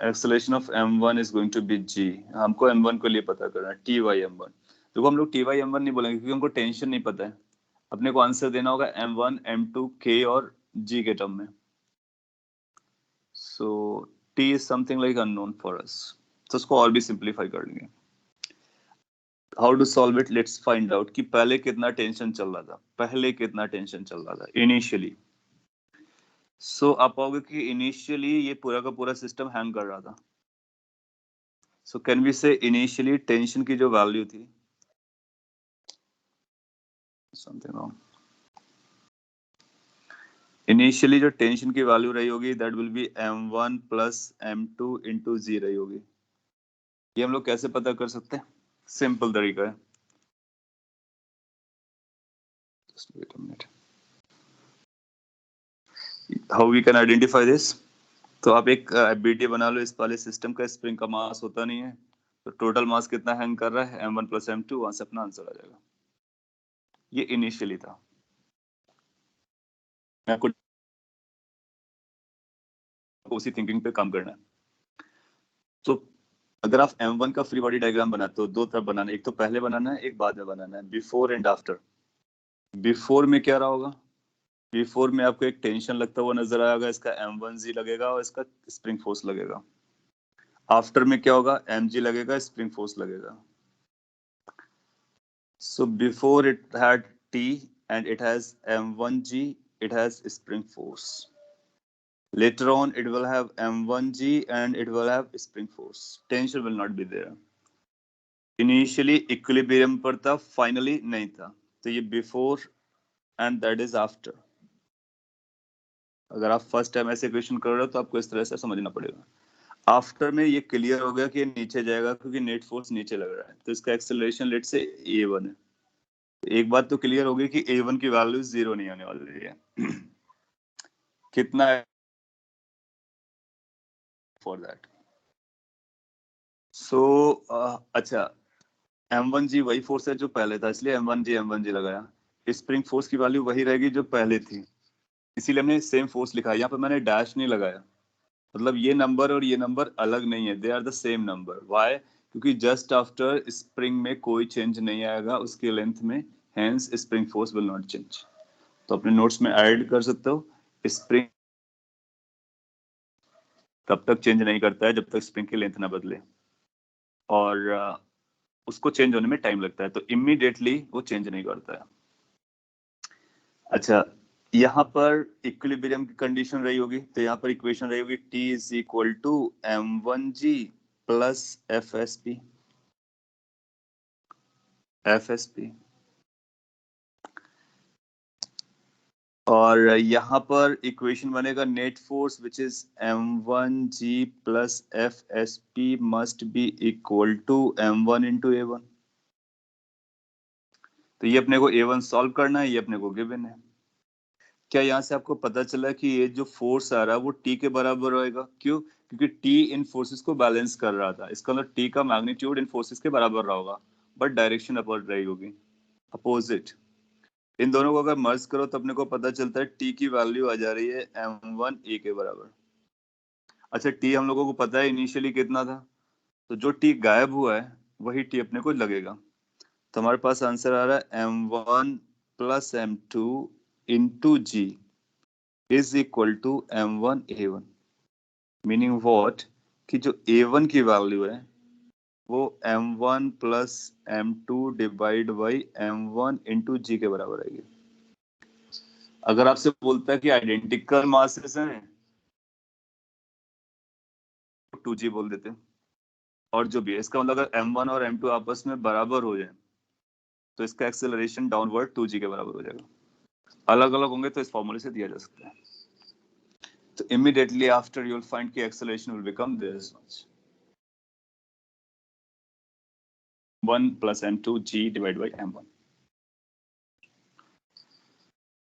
Acceleration of m1 is going to be g. हमको m1 को लिए पता करना है, ty m1. देखो हम लोग ty m1 नहीं बोलेंगे क्योंकि हमको टेंशन नहीं पता है. अपने को आंसर देना होगा m1, m2, k और g के टर्म में. So t is something like unknown for us. तो उसको और भी सिंप्लीफाई कर लेंगे. How to solve it, let's find out कि पहले कितना टेंशन चल रहा था, पहले कितना टेंशन चल रहा था इनिशियली. सो आप पाओगे कि इनिशियली ये पूरा का पूरा सिस्टम हैंग कर रहा था. So can we say initially tension की जो वैल्यू थी, समथिंग रॉन्ग, इनिशियली जो टेंशन की वैल्यू रही होगी that will be m1 plus m2 into g रही होगी. ये हम लोग कैसे पता कर सकते हैं, सिंपल तरीका है. Just wait a minute. How we can identify this? तो आप एक एफबीटी बना लो इस वाले सिस्टम का. स्प्रिंग का मास होता नहीं है, तो टोटल मास कितना हैंग कर रहा है, m1 प्लस m2, वहां से अपना आंसर आ जाएगा. ये इनिशियली था. मैं आपको उसी थिंकिंग पे काम करना है. तो अगर आप m1 का फ्री बॉडी डायग्राम बनाते हो, दो तरफ बनाना है, एक तो पहले बनाना है, एक बाद में बनाना है, बिफोर एंड आफ्टर. बिफोर में क्या रहा होगा, बिफोर में आपको एक टेंशन लगता हुआ नजर आएगा, इसका m1g लगेगा और इसका स्प्रिंग फोर्स लगेगा. आफ्टर में क्या होगा, mg लगेगा, स्प्रिंग फोर्स लगेगा. So before it had T and it has M1G, it has spring force. Later on it will have M1G and it will have spring force. Tension will not be there. Initially equilibrium पर था, finally नहीं था. तो ये before and that is after. अगर आप first time ऐसे question कर रहे हो तो आपको इस तरह से समझना पड़ेगा. आफ्टर में ये क्लियर हो गया कि ये नीचे जाएगा क्योंकि नेट फोर्स नीचे लग रहा है, तो इसका एक्सेलरेशन लेट से a1 है। एक बात तो क्लियर हो गई कि a1 की वैल्यू 0 नहीं आने वाली है। कितना है फॉर दैट? सो अच्छा, m1g वही फोर्स है जो पहले था, इसलिए m1g लगाया। स्प्रिंग फोर्स की वैल्यू वही रहेगी जो पहले थी, इसीलिए हमने सेम फोर्स लिखा है। यहाँ पे मैंने डैश नहीं लगाया, मतलब ये नंबर और ये नंबर अलग नहीं है, they are the same number. Why? क्योंकि जस्ट आफ्टर स्प्रिंग में कोई चेंज नहीं आएगा उसके लेंथ में, hence spring force will not change. तो अपने नोट्स में ऐड कर सकते हो, स्प्रिंग तब तक चेंज नहीं करता है जब तक स्प्रिंग की लेंथ ना बदले, और उसको चेंज होने में टाइम लगता है, तो इमीडिएटली वो चेंज नहीं करता है। अच्छा, यहाँ पर इक्विलिब्रियम की कंडीशन रही होगी, तो यहाँ पर इक्वेशन रही होगी T is equal to m1g plus FSP। और यहाँ पर इक्वेशन बनेगा net force which is m1g plus FSP must be equal to m1 into a1। तो ये अपने को a1 सॉल्व करना है, ये अपने को गिवन है। क्या यहाँ से आपको पता चला कि ये जो फोर्स आ रहा है वो टी के बराबर होएगा? क्यों? क्योंकि टी इन फोर्सेस को बैलेंस कर रहा था, इसका मतलब टी का मैग्नीट्यूड इन फोर्सेस के बराबर रहा होगा, बट डायरेक्शन अपोजिट रही होगी, अपोजिट। इन दोनों को अगर मर्ज करो तो अपने को पता चलता है टी की वैल्यू आ जा रही है m1a के बराबर। अच्छा, टी हम लोगों को पता है इनिशियली कितना था, तो जो टी गायब हुआ है वही टी अपने को लगेगा। तो हमारे पास आंसर आ रहा है m1 plus m2 into g is equal to m1a1। Meaning what? कि जो a1 की वैल्यू है वो m1 plus m2 divide by m1 into g के बराबर आएगी। अगर आपसे बोलता है कि आइडेंटिकल मासेस हैं, 2g बोल देते हैं, और जो भी है, इसका मतलब अगर m1 और m2 आपस में बराबर हो जाए तो इसका एक्सेलरेशन डाउनवर्ड 2g के बराबर हो जाएगा। अलग अलग होंगे तो इस फॉर्मूले से दिया जा सकता है। तो immediately after you will find कि acceleration will become this much, 1 plus m2g divide by m1।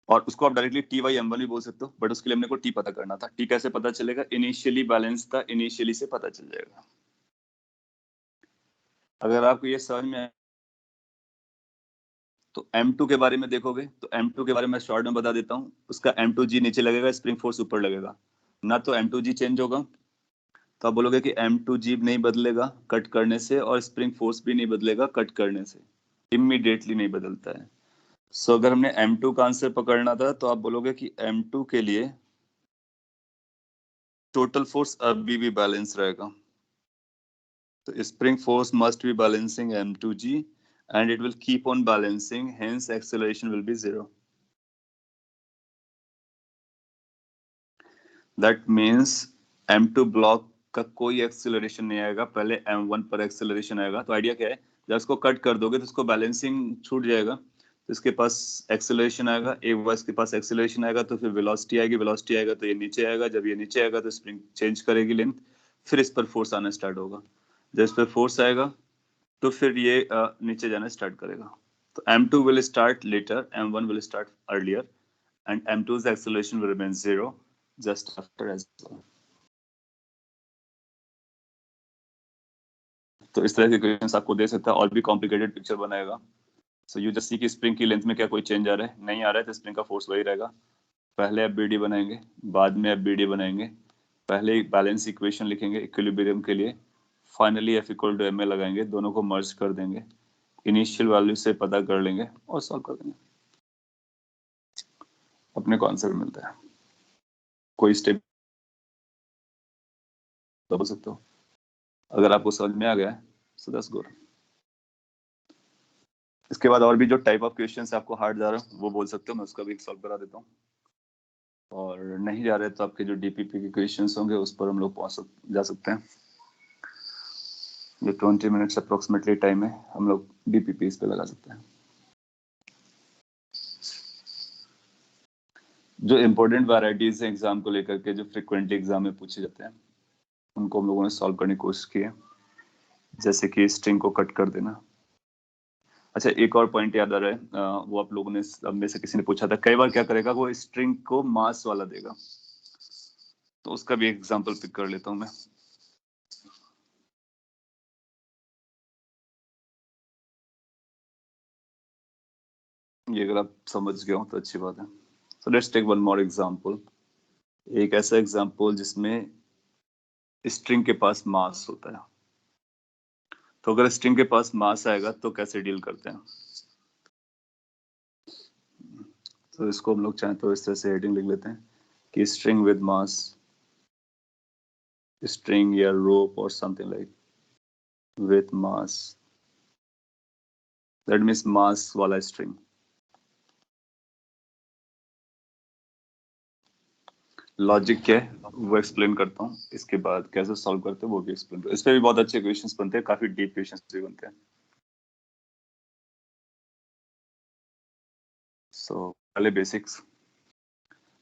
और उसको आप डायरेक्टली टी बाई m1 भी बोल सकते हो, बट उसके लिए हमने को टी पता करना था। टी कैसे पता चलेगा? इनिशियली बैलेंस था, इनिशियली से पता चल जाएगा। अगर आपको ये समझ में तो m2 के बारे में देखोगे, तो m2 के बारे में शॉर्ट में बता देता हूँ। उसका m2g नीचे लगेगा, स्प्रिंग फोर्स ऊपर लगेगा ना, तो m2g चेंज होगा। तो आप बोलोगे कि m2g नहीं बदलेगा कट करने से, और स्प्रिंग फोर्स भी नहीं बदलेगा कट करने से, इमीडिएटली नहीं बदलता है। सो अगर हमने m2 का आंसर पकड़ना था तो आप बोलोगे कि m2 के लिए टोटल फोर्स अभी भी बैलेंस रहेगा, तो spring force must be balancing m2g and it will keep on balancing, hence acceleration will be 0. That means m2 block का कोई एक्सेलरेशन नहीं आएगा, पहले m1 पर एक्सेलरेशन आएगा। तो आइडिया क्या है, जब इसको कट कर दोगे तो इसको बैलेंसिंग छूट जाएगा, तो इसके पास एक्सेलरेशन आएगा, एक बार इसके पास एक्सेलरेशन आएगा तो फिर वेलोसिटी आएगी, वेलोसिटी आएगा तो ये नीचे आएगा, जब ये नीचे आएगा तो स्प्रिंग चेंज करेगी लेंथ, फिर इस पर फोर्स आना स्टार्ट होगा। जब इस पर फोर्स आएगा तो फिर ये नीचे जाना स्टार्ट करेगा। तो m2 will start later, m1 will start earlier, and m2's acceleration will remain 0 just after as well. तो इस तरह के क्वेश्चंस आपको दे सकता है, और भी कॉम्प्लिकेटेड पिक्चर बनाएगा। सो यू जस्ट सी कि स्प्रिंग की लेंथ में क्या कोई चेंज आ रहा है, नहीं आ रहा है तो स्प्रिंग का फोर्स वही रहेगा। पहले आप BD बनाएंगे, बाद में आप BD बनाएंगे, पहले बैलेंस इक्वेशन लिखेंगे इक्विलिब्रियम के लिए, finally F equal to ma लगाएंगे, दोनों को मर्ज कर देंगे, इनिशियल वैल्यू से पता कर लेंगे और सॉल्व कर देंगे, अपने को आंसर मिलता है। कोई स्टेप बोल सकते हो। अगर आपको समझ में आ गया सो दैट्स गुड। इसके बाद और भी जो टाइप ऑफ क्वेश्चंस आपको हार्ड जा रहा है वो बोल सकते हो, मैं उसका भी सॉल्व करा देता हूँ। और नहीं जा रहे तो आपके जो DPP के क्वेश्चंस होंगे उस पर हम लोग जा सकते हैं। ये 20 मिनट्स अप्रोक्सीमेटली टाइम है, हम लोग DPP इस पे लगा सकते हैं। जो इम्पोर्टेंट वैरायटीज हैं एग्जाम को लेकर के, जो फ्रिक्वेंटली एग्जाम में पूछे जाते हैं, उनको हम लोगों ने सॉल्व करने की कोशिश की है, जैसे कि स्ट्रिंग को कट कर देना। अच्छा, एक और पॉइंट याद आ रहा है, वो आप लोगों ने, अब में से किसी ने पूछा था, कई बार क्या करेगा वो स्ट्रिंग को मास वाला देगा, तो उसका भी एग्जांपल पिक कर लेता हूं मैं। ये अगर आप समझ गए हो तो अच्छी बात है। So let's take one more example, एक ऐसा एग्जांपल जिसमें स्ट्रिंग के पास मास होता है। तो अगर स्ट्रिंग के पास मास आएगा तो कैसे डील करते हैं? तो इसको हम लोग चाहें तो इस तरह से हेडिंग लिख लेते हैं कि स्ट्रिंग विद मास, स्ट्रिंग या रोप और something like with mass, that means mass वाला स्ट्रिंग। लॉजिक क्या है वो एक्सप्लेन करता हूँ, इसके बाद कैसे सॉल्व करते हैं वो भी एक्सप्लेन करता हूँ। इस पे भी बहुत अच्छे क्वेश्चंस बनते हैं, काफी डीप क्वेश्चंस भी बनते हैं। सो पहले बेसिक्स,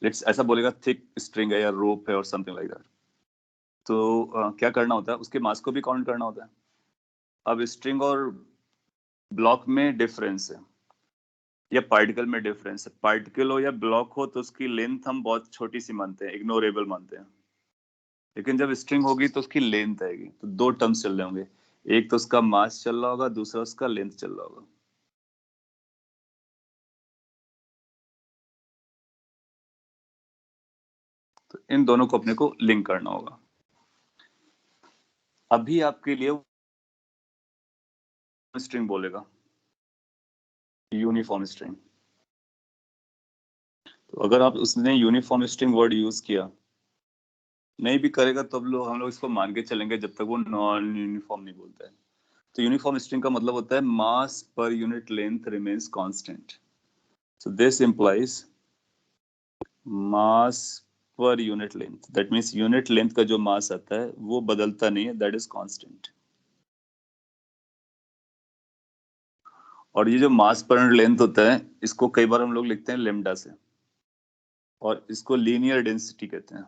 लेट्स, ऐसा बोलेगा थिक स्ट्रिंग है या रोप है और समथिंग लाइक दैट, तो क्या करना होता है, उसके मास को भी काउंट करना होता है। अब स्ट्रिंग और ब्लॉक में डिफरेंस है या पार्टिकल में डिफरेंस है, पार्टिकल हो या ब्लॉक हो तो उसकी लेंथ हम बहुत छोटी सी मानते हैं, इग्नोरेबल मानते हैं, लेकिन जब स्ट्रिंग होगी तो उसकी लेंथ आएगी। तो दो टर्म्स चल रहे होंगे, एक तो उसका मास चल रहा होगा, दूसरा उसका लेंथ चल रहा होगा। तो इन दोनों को अपने को लिंक करना होगा। अभी आपके लिए स्ट्रिंग बोलेगा, यूनिफॉर्म स्ट्रिंग। तो अगर आप उसने यूनिफॉर्म स्ट्रिंग वर्ड यूज किया, नहीं भी करेगा तो हम लोग इसको मान के चलेंगे जब तक वो नॉन यूनिफॉर्म नहीं बोलता है। तो यूनिफॉर्म स्ट्रिंग का मतलब होता है mass per unit length remains constant. So this implies mass per unit length, that means unit length का जो मास आता है वो बदलता नहीं है, दैट इज कांस्टेंट। और ये जो मास पर यूनिट लेंथ होता है, इसको कई बार हम लोग लिखते हैं लेमडा से, और इसको लीनियर डेंसिटी कहते हैं,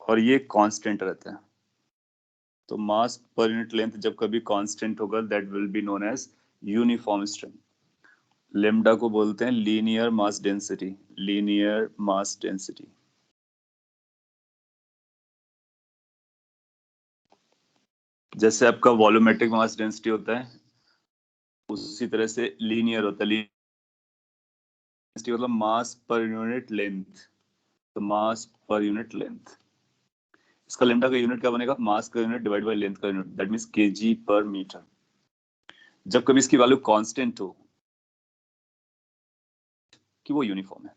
और ये कांस्टेंट रहता है। तो मास पर यूनिट लेंथ जब कभी कांस्टेंट होगा, that will be known as uniform string. Lambda को बोलते हैं linear mass density, linear mass density. जैसे आपका वॉल्यूमेट्रिक मास डेंसिटी होता है, उसी तरह से लीनियर होता है। डेंसिटी मतलब मास पर यूनिट लेंथ, तो मास पर यूनिट लेंथ, इसका लेमडा का यूनिट क्या बनेगा, मास का यूनिट डिवाइड बाय लेंथ का यूनिट, दैट मींस केजी पर मीटर। जब कभी इसकी वैल्यू कांस्टेंट हो कि वो यूनिफॉर्म है,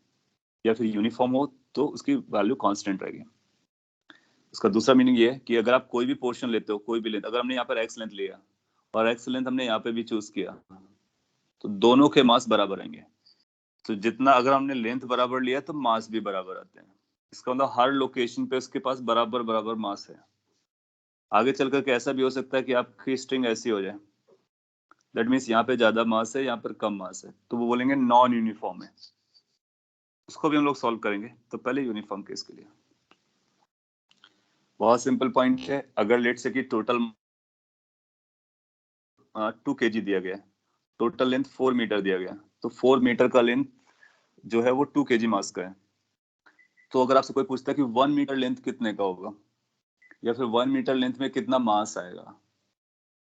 या फिर यूनिफॉर्म हो तो उसकी वैल्यू कांस्टेंट रहेगी। उसका दूसरा मीनिंग ये है कि अगर आप कोई भी पोर्शन लेते हो, कोई भी लेंथ, अगर हमने यहाँ पर एक्स लेंथ लिया और एक्स लेंथ हमने यहाँ पे भी चूज किया, तो दोनों के मास बराबर आएंगे। तो जितना अगर हमने लेंथ बराबर लिया तो मास भी बराबर आते हैं। इसका मतलब हर लोकेशन पे उसके पास बराबर बराबर मास है। आगे चल करके ऐसा भी हो सकता है कि आपकी स्ट्रिंग ऐसी हो जाए, दैट मीन्स यहाँ पे ज्यादा मास है, यहाँ पर कम मास है, तो वो बोलेंगे नॉन यूनिफॉर्म है। उसको भी हम लोग सॉल्व करेंगे। तो पहले यूनिफॉर्म केस के लिए बहुत सिंपल पॉइंट है। अगर लेट से कि टोटल 2 kg दिया गया है, टोटल लेंथ 4 मीटर दिया गया, तो 4 मीटर का लेंथ जो है वो 2 kg मास का है। तो अगर आपसे कोई पूछता है कि 1 मीटर लेंथ कितने का होगा, या फिर 1 मीटर लेंथ में कितना मास आएगा,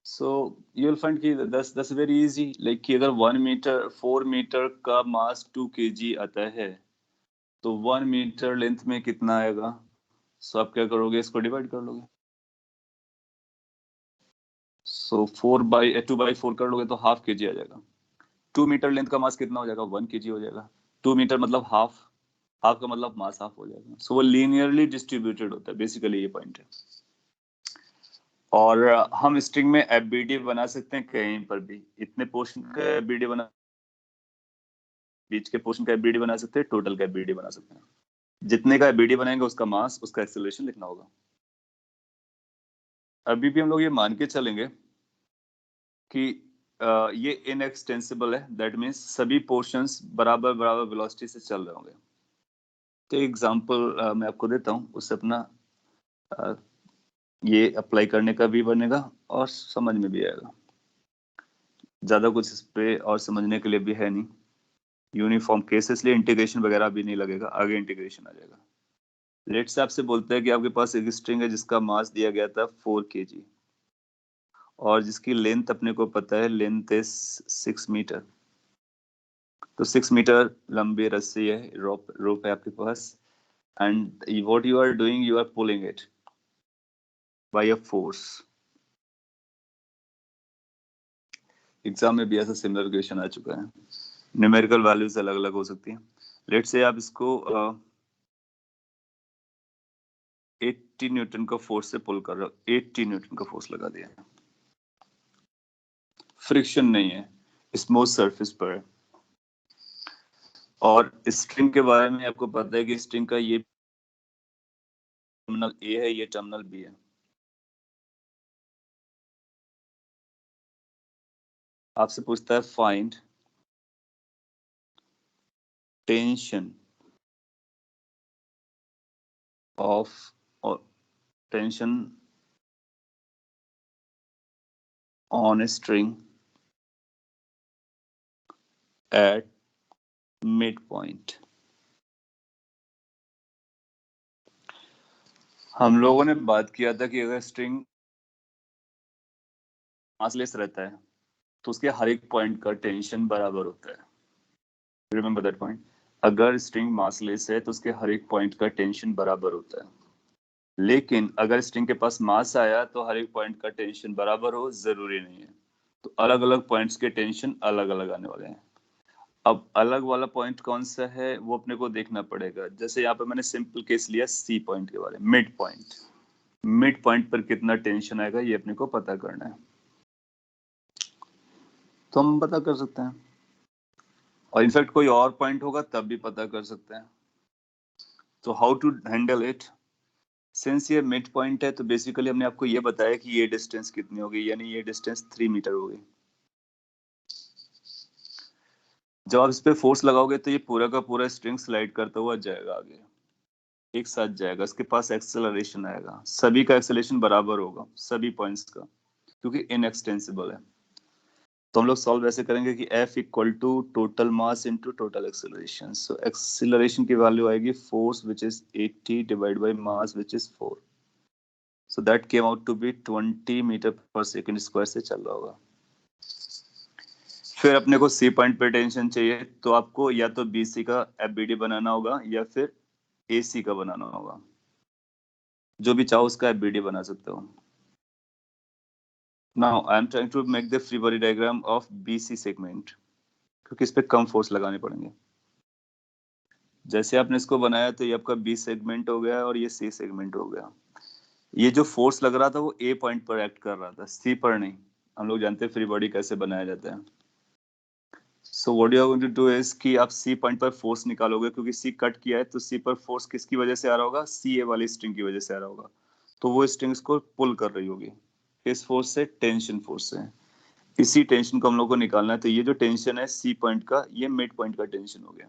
सो यू विल फाइंड कि दैट्स वेरी इजी, लाइक कि अगर 1 मीटर 4 मीटर का मास 2 kg आता है, तो 1 मीटर लेंथ में कितना आएगा। सो आप क्या करोगे, इसको डिवाइड कर लोगे। सो 2/4 कर लोगे तो ½ kg आ जाएगा। 2 मीटर लेंथ का मास कितना हो जाएगा, 1 kg हो जाएगा। 2 मीटर मतलब हाफ, हाफ का मतलब मास हाफ हो जाएगा। सो वो लीनियरली डिस्ट्रीब्यूटेड होता है, बेसिकली ये पॉइंट है। और हम स्ट्रिंग में एफबीडी बना सकते हैं कहीं पर भी, इतने पोर्शन का एफबीडी बना, बीच के पोर्शन का एफबीडी बना सकते हैं, टोटल का एफबीडी बना सकते हैं। जितने का एफबीडी बनाएंगे उसका मास, उसका एक्सेलरेशन लिखना होगा। अभी भी हम लोग ये मान के चलेंगे कि ये इनएक्सटेंसिबल है, दैट मीन्स सभी पोर्शंस बराबर बराबर वेलोसिटी से चल रहे होंगे। तो एग्जांपल मैं आपको देता हूँ, उससे अपना ये अप्लाई करने का भी बनेगा और समझ में भी आएगा। ज्यादा कुछ इस पे और समझने के लिए भी है नहीं। यूनिफॉर्म केसेस लिए इंटीग्रेशन वगैरह भी नहीं लगेगा, आगे इंटीग्रेशन आ जाएगा। लेट से आपसे बोलते हैं कि आपके पास एक स्ट्रिंग है जिसका मास दिया गया था 4 kg और जिसकी लेंथ अपने को पता है, लेंथ इज 6 मीटर। तो 6 मीटर लंबी रस्सी है, रोप है आपके पास, and what you are doing, you are pulling it by a force. Exam में भी ऐसा सिमिलर क्वेश्चन आ चुका है। न्यूमेरिकल वैल्यूज अलग अलग हो सकती है। लेट से आप इसको 80 न्यूटन का फोर्स से पुल कर रहे हो, 80 न्यूटन का फोर्स लगा दिया। फ्रिक्शन नहीं है, स्मूथ सरफेस पर है। और स्ट्रिंग के बारे में आपको पता है कि स्ट्रिंग का ये टर्मिनल ए है, ये टर्मिनल बी है। आपसे पूछता है find tension of tension on string at mid point. हम लोगों ने बात किया था कि अगर स्ट्रिंग मासलेस रहता है तो उसके हर एक पॉइंट का टेंशन बराबर होता है। Remember that point. अगर स्ट्रिंग मासलेस है तो उसके हर एक पॉइंट का टेंशन बराबर होता है। लेकिन अगर स्ट्रिंग के पास मास आया तो हर एक पॉइंट का टेंशन बराबर हो जरूरी नहीं है। तो अलग अलग पॉइंट्स के टेंशन अलग अलग आने वाले हैं। अब अलग वाला पॉइंट कौन सा है वो अपने को देखना पड़ेगा। जैसे यहाँ पे मैंने सिंपल केस लिया सी पॉइंट के बारे में, मिड पॉइंट। मिड पॉइंट पर कितना टेंशन आएगा ये अपने को पता करना है, तो हम पता कर सकते हैं। और इनफैक्ट कोई और पॉइंट होगा तब भी पता कर सकते हैं। तो how to handle it, since ये मिड पॉइंट है तो बेसिकली हमने आपको ये बताया कि ये डिस्टेंस कितनी होगी, यानी ये डिस्टेंस 3 मीटर होगी। जब आप इस पे फोर्स लगाओगे तो ये पूरा का पूरा स्ट्रिंग स्लाइड करता हुआ जाएगा आगे, एक साथ जाएगा। इसके पास एक्सेलरेशन आएगा, सभी का एक्सेलरेशन बराबर होगा, सभी पॉइंट्स का, क्योंकि इनएक्सटेंसिबल है। तो हम लोग सॉल्व ऐसे करेंगे कि F equal to total mass into total acceleration. So acceleration की वैल्यू आएगी force which is 80 divide by mass which is 4। So that came out to be 20 metre per second square से चल रहा होगा। फिर अपने को सी पॉइंट पे टेंशन चाहिए, तो आपको या तो BC का FBD बनाना होगा या फिर AC का बनाना होगा। जो भी चाहो उसका FBD बना सकते हो। Now I am trying to make the free body diagram of BC segment, क्योंकि इस पे कम फोर्स लगाने पड़ेंगे। जैसे आपने इसको बनाया तो ये आपका B सेगमेंट हो गया और ये C सेगमेंट हो गया। ये जो फोर्स लग रहा था वो A पॉइंट पर एक्ट कर रहा था, C पर नहीं। हम लोग जानते हैं फ्री बॉडी कैसे बनाया जाता है। So what you are going to do is कि आप C पॉइंट पर फोर्स निकालोगे, क्योंकि C कट किया है तो C पर फोर्स किसकी वजह से आ रहा होगा, CA वाली स्ट्रिंग की वजह से आ रहा होगा। तो वो स्ट्रिंग्स को पुल कर रही होगी, किस फोर्स से, टेंशन फोर्स से। इसी टेंशन को हम लोग को निकालना है। तो ये जो टेंशन है C पॉइंट का, ये मिड पॉइंट का टेंशन हो गया।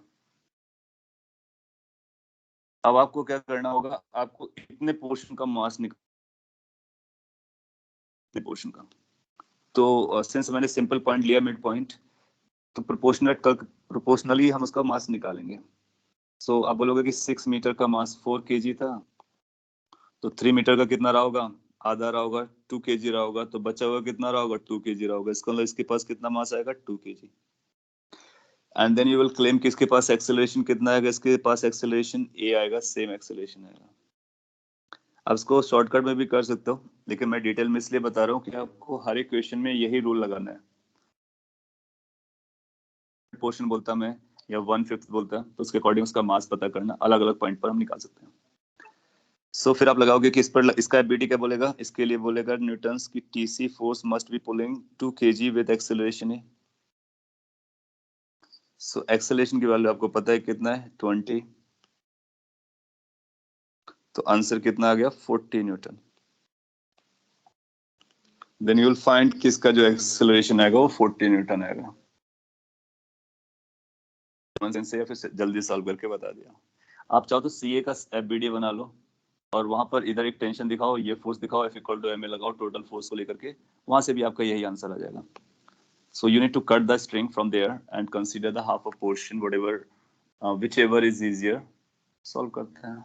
अब आपको क्या करना होगा, आपको इतने पोर्शन का मास निकालने पोर्शन का। तो सिंस मैंने सिंपल पॉइंट लिया मिड पॉइंट, तो प्रोपोर्शनली हम उसका मास निकालेंगे। सो आप बोलोगे कि 6 मीटर का मास 4 kg था, तो 3 मीटर का कितना रहा होगा, आधा रहा होगा, 2 kg रहा होगा। तो बचा हुआ कितना रहा होगा, 2 kg रहा होगा। इसका मतलब इसके पास कितना मास आएगा, 2 kg। And then you will claim कि इसके पास एक्सेलरेशन कितना आएगा, इसके पास एक्सेलरेशन A आएगा, सेम एक्सेलरेशन आएगा। अब इसको शॉर्टकट में भी कर सकते हो, लेकिन मैं डिटेल में इसलिए बता रहा हूँ कि आपको हर एक क्वेश्चन में यही रूल लगाना है। पोर्शन बोलता मैं या 1/5 बोलता तो उसके अकॉर्डिंग उसका मास पता करना, अलग अलग पॉइंट पर हम निकाल सकते हैं। सो फिर आप लगाओगे कि इस पर इसका FBD क्या बोलेगा, इसके लिए बोलेगा न्यूटन्स की TC force must be pulling 2 kg with acceleration है। सो एक्सेलरेशन की वैल्यू आपको पता है कितना है, 20। तो आंसर कितना आ गया, 40 newton. Then you will find किसका जो एक्सेलरेशन आएगा वो 40 न्यूटन आएगा। से या फिर जल्दी सॉल्व करके बता दिया। आप चाहो तो CA का FBD बना लो, और वहां पर इधर एक टेंशन दिखाओ, ये फोर्स दिखाओ, F इक्वल टू ma लगाओ टोटल फोर्स को लेकर के, वहां से भी आपका यही आंसर आ जाएगा. So you need to cut the string from there and consider the half of portion, whatever, whichever is easier. Solve करते हैं.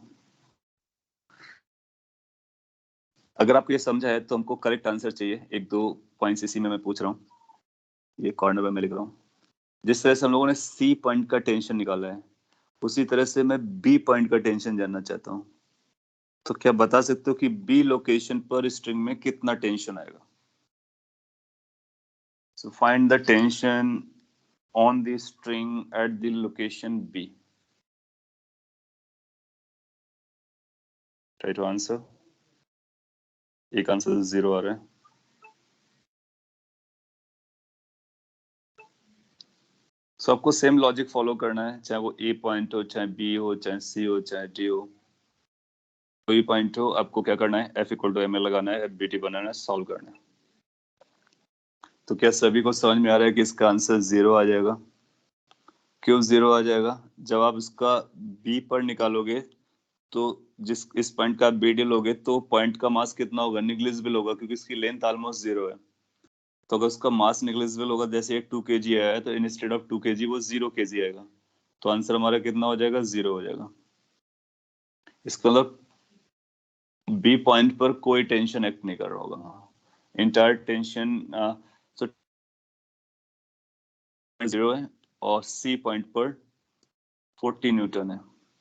अगर आपको ये समझा है तो हमको करेक्ट आंसर चाहिए. एक दो पॉइंट्स इसी में मैं पूछ रहा हूँ, ये कॉर्नर में मैं लिख रहा हूँ. जिस तरह से हम लोगों ने C पॉइंट का टेंशन निकाला है, उसी तरह से मैं B पॉइंट का टेंशन जानना चाहता हूँ. तो क्या बता सकते हो कि B लोकेशन पर स्ट्रिंग में कितना टेंशन आएगा? So find the tension on the string at the location B. Try to answer. एक आंसर 0 आ रहा है. सो आपको सेम लॉजिक फॉलो करना है, चाहे वो A पॉइंट हो, चाहे B हो, चाहे C हो, चाहे D हो, कोई पॉइंट हो. आपको क्या करना है? F इक्वल टू ma लगाना है, FBT बनाना है, सॉल्व करना है. तो क्या सभी को समझ में आ रहा है कि इसका आंसर 0 आ जाएगा? क्यों 0 आ जाएगा? जब आप इसका B पर निकालोगे तो जिस इस पॉइंट का BD लोगे तो पॉइंट का मास कितना होगा? निग्लिजिबल होगा, क्योंकि इसकी लेंथ ऑलमोस्ट 0 है. तो अगर उसका मास निग्लिजिबल होगा, जैसे एक 2 kg आया है, तो इंस्टेड ऑफ 2 kg वो 0 kg आएगा. तो आंसर हमारा कितना हो जाएगा? 0 हो जाएगा. इसका मतलब बी पॉइंट पर कोई टेंशन एक्ट नहीं कर रहा होगा. इंटायर टेंशन सो 0 है और सी पॉइंट पर 40 न्यूटन है.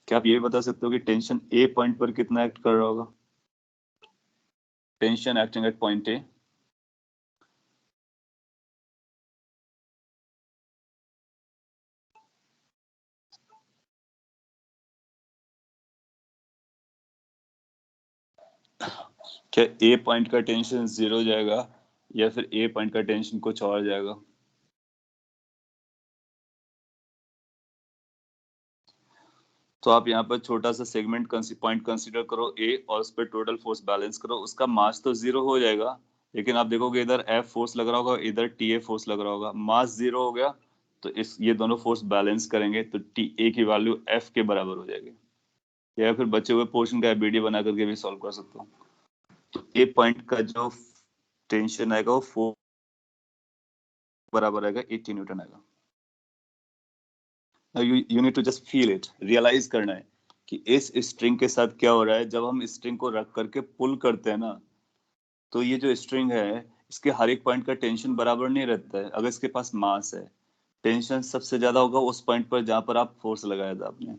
क्या आप ये बता सकते हो कि टेंशन ए पॉइंट पर कितना एक्ट कर रहा होगा? Tension acting at point A. क्या ए पॉइंट का टेंशन 0 जाएगा या फिर ए पॉइंट का टेंशन कुछ और जाएगा? तो आप यहाँ पर छोटा सा सेगमेंट पॉइंट कंसीडर करो ए, और उस पर टोटल फोर्स बैलेंस करो. उसका मास तो 0 हो जाएगा, लेकिन आप देखोगे इधर F फोर्स लग रहा होगा, इधर TA फोर्स लग रहा होगा. मास 0 हो गया तो इस ये दोनों फोर्स बैलेंस करेंगे तो TA की वैल्यू F के बराबर हो जाएगी. या फिर बचे हुए पोर्शन का BD बना करके भी सॉल्व कर सकते हो. तो ए पॉइंट का जो टेंशन आएगा वो 4 बराबर आएगा 80 न्यूटन आएगा. You need to just feel it, realize करना है कि इस स्ट्रिंग के साथ क्या हो रहा है. जब हम स्ट्रिंग को रख करके पुल करते हैं ना, तो ये जो स्ट्रिंग है, इसके हर एक पॉइंट का टेंशन बराबर नहीं रहता है. अगर इसके पास मास है, टेंशन सबसे ज्यादा होगा उस पॉइंट पर जहां पर आप फोर्स लगाया था आपने.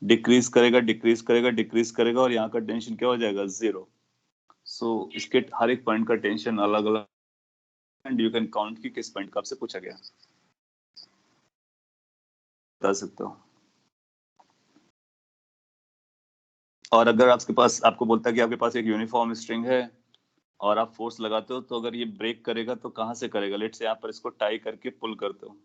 डिक्रीज करेगा, डिक्रीज करेगा, डिक्रीज करेगा, और यहाँ का टेंशन क्या हो जाएगा? 0. सो इसके हर एक पॉइंट का टेंशन अलग अलग, एंड यू कैन काउंट कि किस पॉइंट का आपसे पूछा गया. बता सकते हो. और अगर आपके पास, आपको बोलता है कि आपके पास एक यूनिफॉर्म स्ट्रिंग है और आप फोर्स लगाते हो, तो अगर ये ब्रेक करेगा तो कहाँ से करेगा? लेट से यहाँ पर इसको टाई करके पुल करते हो,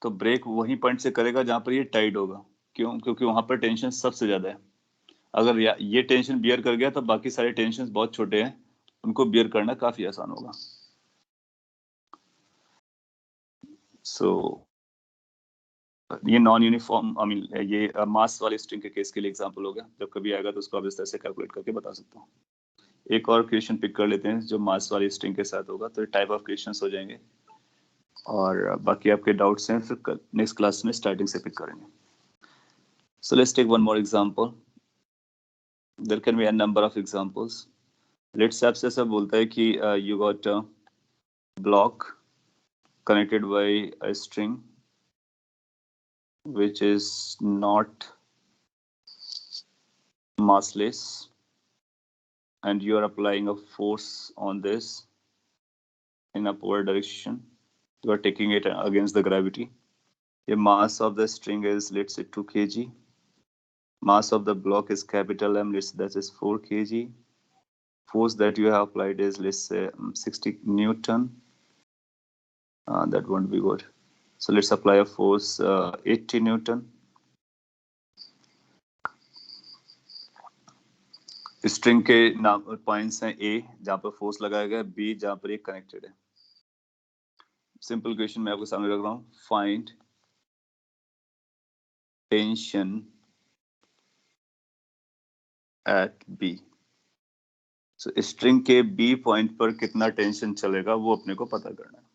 तो ब्रेक वही पॉइंट से करेगा जहां पर ये टाइट होगा. क्यों? क्योंकि वहां पर टेंशन सबसे ज्यादा है. अगर ये टेंशन बियर कर गया तो बाकी सारे टेंशन बहुत छोटे हैं, उनको बियर करना काफी आसान होगा. सो ये नॉन यूनिफॉर्म, आई मीन ये मास वाले स्ट्रिंग के केस के लिए एग्जांपल हो गया. जब कभी आएगा तो उसको आप इस तरह से कैलकुलेट करके बता सकता हूँ. एक और क्वेश्चन पिक कर लेते हैं जो मास वाली स्ट्रिंग के साथ होगा, तो टाइप ऑफ क्वेश्चंस हो जाएंगे. और बाकी आपके डाउट्स हैं फिर नेक्स्ट क्लास में स्टार्टिंग से पिक करेंगे. So let's take one more example. There can be a number of examples. Let's say आपसे ऐसा बोलता है कि you got a block connected by a string which is not massless, and you are applying a force on this in upward direction. You are taking it against the gravity. The mass of the string is, let's say, 2 kg. Mass of the block is capital M, let's say that is 4 kg. Force that you have applied is, let's say, 60 Newton. That won't be good. So let's apply a force 80 Newton. String के नाम points हैं ए जहां पर force लगाया गया, B जहां पर ये कनेक्टेड है. सिंपल क्वेश्चन मैं आपके सामने रख रहा हूँ. Find tension at B. So string के बी पॉइंट पर कितना टेंशन चलेगा वो अपने को पता करना है।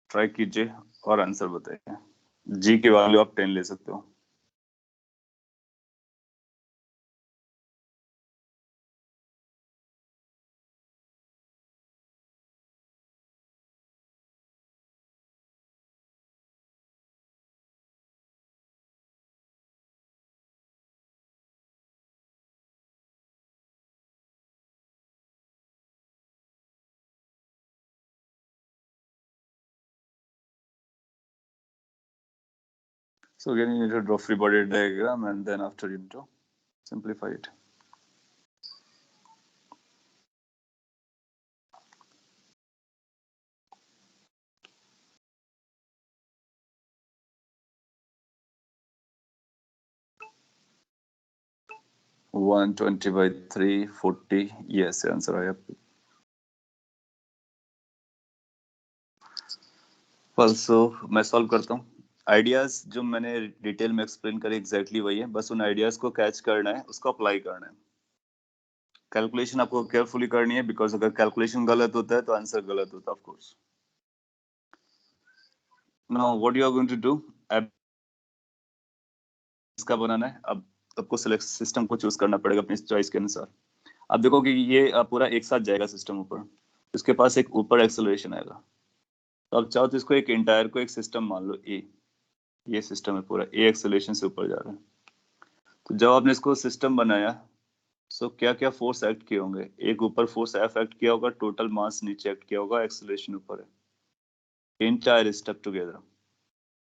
ट्राई कीजिए और आंसर बताइए। जी की वैल्यू आप 10 ले सकते हो। So again, you need to draw free body diagram and then after you need to simplify it. One 20 by 3 40. Yes, answer आया। Also मैं सॉल्व करता हूँ। आइडियाज जो मैंने डिटेल में एक्सप्लेन करे एग्जैक्टली वही है, बस उन आइडियाज को कैच करना है, उसको अप्लाई करना है। कैलकुलेशन आपको केयरफुली करनी है, बिकॉज अगर कैलकुलेशन गलत होता है तो आंसर गलत होता है, of course. Now what you are going to do, इसका बनाना है। अब आपको सिलेक्ट सिस्टम को चूज करना पड़ेगा अपनी चॉइस के अनुसार। आप देखो कि ये पूरा एक साथ जाएगा सिस्टम ऊपर, इसके पास एक ऊपर एक्सेलरेशन आएगा। तो आप चाहो तो इसको एक इंटायर को एक सिस्टम मान लो ए, ये सिस्टम है पूरा, ए एक्सेलरेशन से ऊपर जा रहा है। तो जब आपने इसको सिस्टम बनाया, सो क्या क्या फोर्स एक्ट किए होंगे? एक ऊपर फोर्स एफ एक्ट किया होगा, टोटल मास नीचे एक्ट किया होगा, एक्सेलरेशन ऊपर है, इंटायर स्टेप टुगेदर।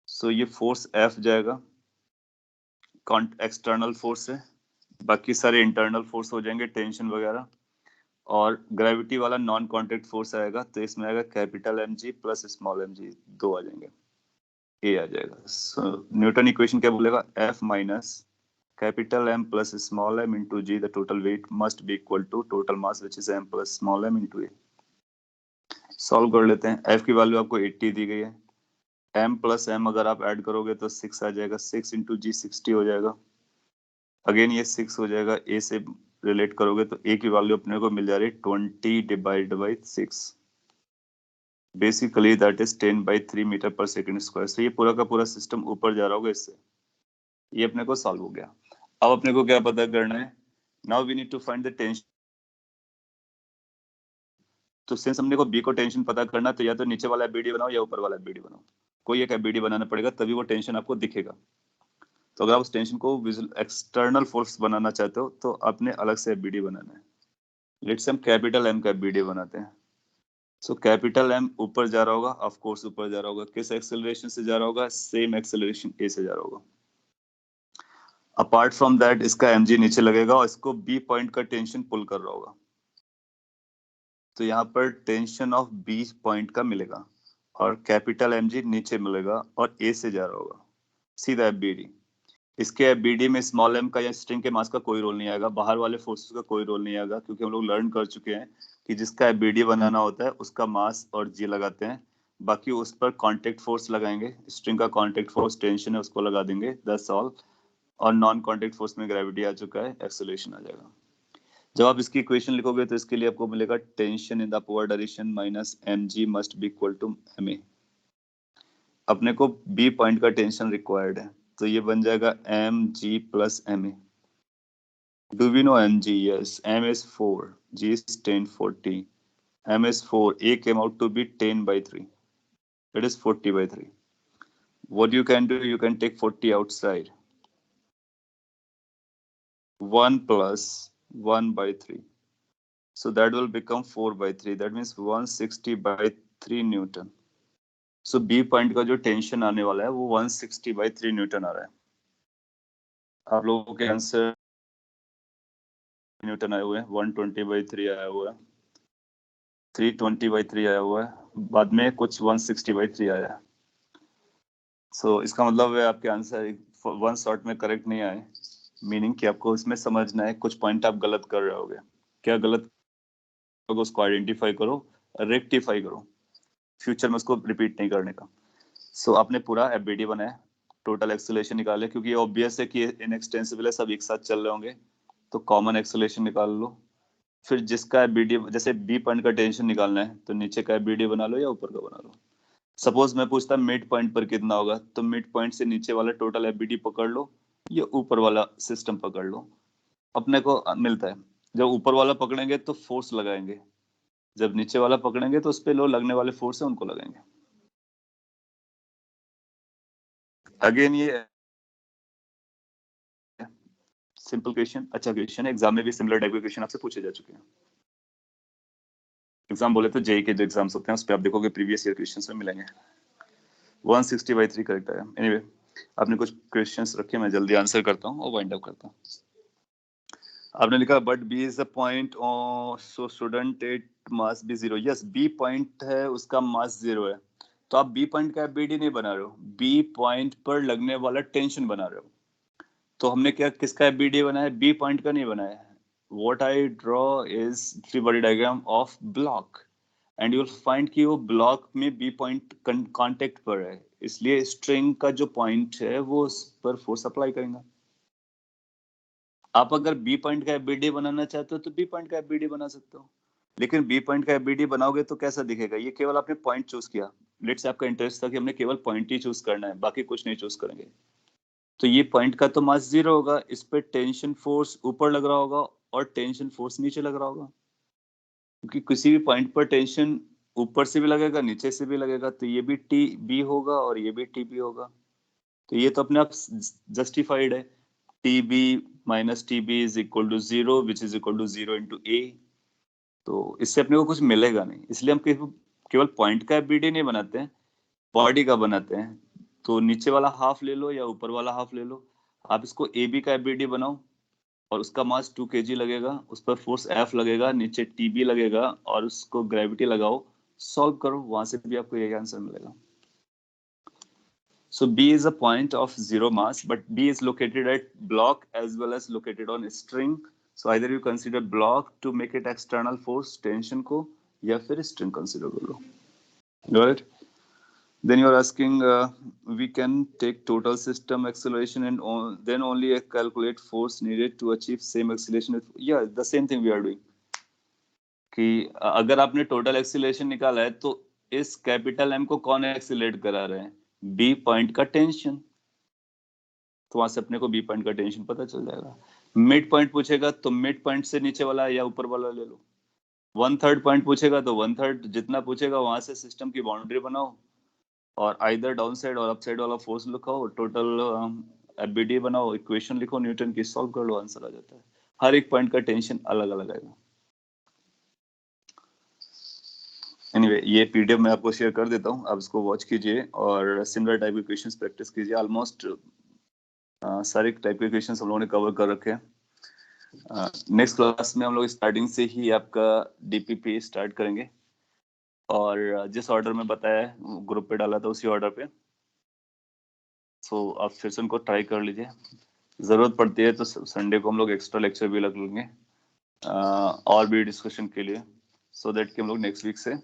सो ये फोर्स एफ जाएगा, एक्सटर्नल फोर्स है, बाकी सारे इंटरनल फोर्स हो जाएंगे, टेंशन वगैरह, और ग्रेविटी वाला नॉन कॉन्टेक्ट फोर्स आएगा, तो इसमें आएगा capital M G plus small M G, दो आ जाएंगे, ए आ जाएगा। सो न्यूटन इक्वेशन क्या बोलेगा? F minus capital M plus small m into g, the total weight must be equal to total mass which is m plus small m into a। Solve कर लेते हैं। f की वैल्यू आपको 80 दी गई है, m plus m अगर आप add करोगे तो 6 आ जाएगा, 6 इंटू जी 60 हो जाएगा, अगेन ये 6 हो जाएगा, a से रिलेट करोगे तो a की वैल्यू अपने को मिल जा रही है 20 divide by 6, basically that is 10 by 3 metre per second square. So ये पूरा का पूरा सिस्टम ऊपर जा रहा होगा इससे, ये अपने को सॉल्व हो गया। अब अपने को क्या पता करना है? Now we need to find the tension. तो सिंस हमने को बी को टेंशन पता करना, तो या तो नीचे वाला एबीडी बनाओ या ऊपर वाला एबीडी बनाओ, कोई एक एबीडी बनाना पड़ेगा, तभी वो टेंशन आपको दिखेगा। तो अगर आप उस टेंशन को विजुअल एक्सटर्नल फोर्स बनाना चाहते हो तो आपने अलग से एबीडी बनाना है। लेट्स से हम कैपिटल एम का एबीडी बनाते हैं। सो कैपिटल एम ऊपर जा रहा होगा, ऑफ कोर्स ऊपर जा रहा होगा, किस एक्सेलरेशन से जा रहा होगा? सेम एक्सेलरेशन ए से जा रहा होगा। अपार्ट फ्रॉम दैट इसका एमजी नीचे लगेगा और इसको बी पॉइंट का टेंशन पुल कर रहा होगा, तो यहाँ पर टेंशन ऑफ बी पॉइंट का मिलेगा और कैपिटल एम जी नीचे मिलेगा और ए से जा रहा होगा सीधा एफबीडी। इसके एफबीडी में स्मॉल एम का या स्ट्रिंग के मास का कोई रोल नहीं आएगा, बाहर वाले फोर्सेस का कोई रोल नहीं आएगा, क्योंकि हम लोग लर्न कर चुके हैं कि जिसका एफबीडी बनाना होता है उसका मास और जी लगाते हैं, बाकी उस पर कांटेक्ट फोर्स लगाएंगे, स्ट्रिंग का कांटेक्ट फोर्स टेंशन है उसको लगा देंगे, दैट्स ऑल। और नॉन कांटेक्ट फोर्स में ग्रेविटी आ चुका है, एक्सेलरेशन आ जाएगा। जब आप इसकी इक्वेशन लिखोगे तो इसके लिए आपको मिलेगा tension in the upward direction minus M G must be equal to M A. अपने को बी पॉइंट का टेंशन रिक्वायर्ड है, तो ये बन जाएगा M G plus M A. Do we know M G? Yes, M is 4, G is 10 40, M is 4, A came out to be 10 by 3, it is 40 by 3। what you can do, you can take 40 outside, 1 plus 1 by 3, so that will become 4 by 3, that means 160 by 3 Newton। So B point का जो tension आने वाला है वो 160 by 3 Newton आ रहा है। आप लोगों के आंसर न्यूटन आए हुए हैं, 120 by 3 आया हुआ है, 320 by 3 आया हुआ है, बाद में कुछ 160 by 3 आया है। सो इसका मतलब है आपके आंसर वन शॉट में करेक्ट नहीं आए, मीनिंग कि आपको इसमें समझना है कुछ पॉइंट आप गलत कर रहे होगे। क्या गलत होगा उसको आइडेंटिफाई करो, रेक्टिफाई करो, फ्यूचर में उसको रिपीट नहीं करने का। सो आपने पूरा एफबीडी बनाया, टोटल एक्सेलरेशन निकाले, क्योंकि ये ऑब्वियस है कि इनएक्सटेंसिबल है, सब एक साथ चल रहे होंगे, तो कॉमन एक्सेलरेशन निकाल लो। फिर जिसका बीडी, जैसे बी पॉइंट का टेंशन निकालना है तो नीचे का बीडी बना लो या ऊपर का बना लो। सपोज मैं पूछता मिड पॉइंट पर कितना होगा, तो मिड पॉइंट से नीचे वाला टोटल एफबीडी पकड़ लो या ऊपर वाला सिस्टम पकड़ लो, अपने को मिलता है। जब ऊपर वाला पकड़ेंगे तो फोर्स लगाएंगे, जब नीचे वाला पकड़ेंगे तो उस पे लो लगने वाले फोर्स है उनको लगाएंगे। अगेन ये सिंपल क्वेश्चन, अच्छा क्वेश्चन है, एग्जाम में भी सिमिलर टाइप के क्वेश्चन आपसे पूछे जा चुके हैं। एग्जाम बोले तो जेई के जो एग्जाम्स होते हैं उस पर आप देखोगे प्रीवियस ईयर क्वेश्चंस में मिलेंगे। 160/3 करेक्ट है। एनीवे आपने कुछ क्वेश्चंस रखे, मैं जल्दी आंसर करता हूँ और वाइंड अप करता हूँ। आपने लिखा but B is a point, so student it must be zero. Yes, B point है, उसका मास जीरो है, तो आप बी पॉइंट का बीडी नहीं बना रहे हो, बी पॉइंट पर लगने वाला टेंशन बना रहे हो। तो हमने क्या किसका बीडी बनाया, बी पॉइंट का नहीं बनाया है। What I draw is free body diagram of block, and you will find कि वो ब्लॉक में बी पॉइंट कांटेक्ट पर है, इसलिए स्ट्रिंग का जो पॉइंट है वो उस पर फोर्स अप्लाई करेंगे। आप अगर बी पॉइंट का एफबीडी बनाना चाहते हो तो बी पॉइंट का एफबीडी बना सकते हो, लेकिन बी पॉइंट का एफबीडी बनाओगे तो कैसा दिखेगा, ये केवल आपने पॉइंट चूज किया, लेट्स से आपका इंटरेस्ट था कि हमने केवल पॉइंट ही चूज करना है, बाकी कुछ नहीं चूज करेंगे, तो ये पॉइंट का तो मास जीरो होगा, इस पे टेंशन फोर्स ऊपर लग रहा होगा और टेंशन फोर्स नीचे लग रहा होगा, क्योंकि किसी भी पॉइंट पर टेंशन ऊपर से भी लगेगा नीचे से भी लगेगा, तो ये भी टी बी होगा और ये भी टी बी होगा, तो ये तो अपने आप जस्टिफाइड है। T B minus T B is equal to zero, which is equal to zero into a, तो इससे अपने को कुछ मिलेगा नहीं, इसलिए हम केवल पॉइंट का एफबीडी नहीं बनाते हैं, बॉडी का बनाते हैं। तो नीचे वाला हाफ ले लो या ऊपर वाला हाफ ले लो, आप इसको ए बी का एफबीडी बनाओ और उसका मास 2 kg लगेगा, उस पर फोर्स एफ लगेगा, नीचे टीबी लगेगा और उसको ग्रेविटी लगाओ, सॉल्व करो, वहां से भी आपको यही आंसर मिलेगा। So B is a point of zero mass, but B is located at block as well as located on string. So either you consider block to make it external force tension को, या फिर string consider कर लो. Got it? Then you are asking, we can take total system acceleration and then only calculate force needed to achieve same acceleration. Yeah, the same thing we are doing. कि अगर आपने total acceleration निकाला है तो इस capital M को कौन accelerate करा रहे हैं, बी पॉइंट का टेंशन, तो वहां से अपने को बी पॉइंट का टेंशन पता चल जाएगा। मिड पॉइंट पूछेगा तो मिड पॉइंट से नीचे वाला या ऊपर वाला ले लो, 1/3 पॉइंट पूछेगा तो 1/3, जितना पूछेगा वहां से सिस्टम की बाउंड्री बनाओ और आइदर डाउन साइड और अप साइड वाला फोर्स लिखाओ, टोटल एफबीडी बनाओ, इक्वेशन लिखो न्यूटन की, सॉल्व कर लो, आंसर आ जाता है। हर एक पॉइंट का टेंशन अलग अलग आएगा। एनीवे ये पीडीएफ मैं आपको शेयर कर देता हूँ, आप इसको वॉच कीजिए और सिमिलर टाइप के क्वेश्चंस प्रैक्टिस कीजिए। ऑलमोस्ट सारे टाइप के क्वेश्चंस हम लोगों ने कवर कर रखे हैं। नेक्स्ट क्लास में हम लोग स्टार्टिंग से ही आपका डीपीपी स्टार्ट करेंगे और जिस ऑर्डर में बताया है ग्रुप पे डाला था उसी ऑर्डर पे, सो आप फिर से उनको ट्राई कर लीजिए, जरूरत पड़ती है तो संडे को हम लोग एक्स्ट्रा लेक्चर भी लग लेंगे और भी डिस्कशन के लिए, सो दैट कि हम लोग नेक्स्ट वीक से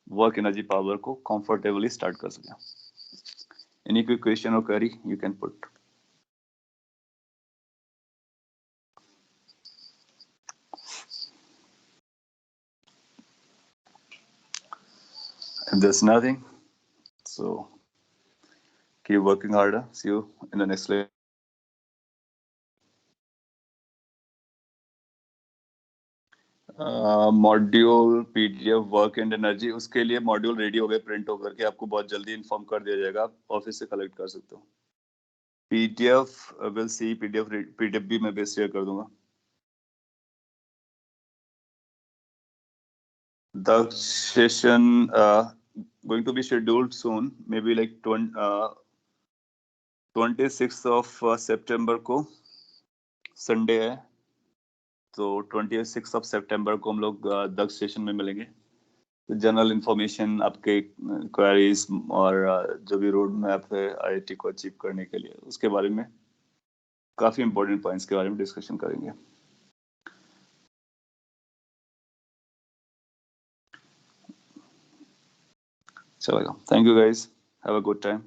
वर्क एनर्जी पावर को कंफर्टेबली स्टार्ट कर सकें। Any quick question or query you can put? If there's nothing, so keep working harder. See you in the next lecture. Module PDF work and energy, उसके लिए module ready हो गए, print होकर के आपको बहुत जल्दी इन्फॉर्म कर दिया जाएगा, आप ऑफिस से कलेक्ट कर सकते हो। पीडीएफ विल सी, पीडीएफ भी मैं बेस शेयर कर दूंगा। The session going to be scheduled soon, maybe like 26th of September को संडे है, तो 26 ऑफ सितंबर को हम लोग दक्ष सेशन में मिलेंगे। तो जनरल इंफॉर्मेशन, आपके क्वेरीज और जो भी रोड मैप है आईआईटी को अचीव करने के लिए, उसके बारे में काफी इंपॉर्टेंट पॉइंट्स के बारे में डिस्कशन करेंगे। चलेगा, thank you guys, have a good time.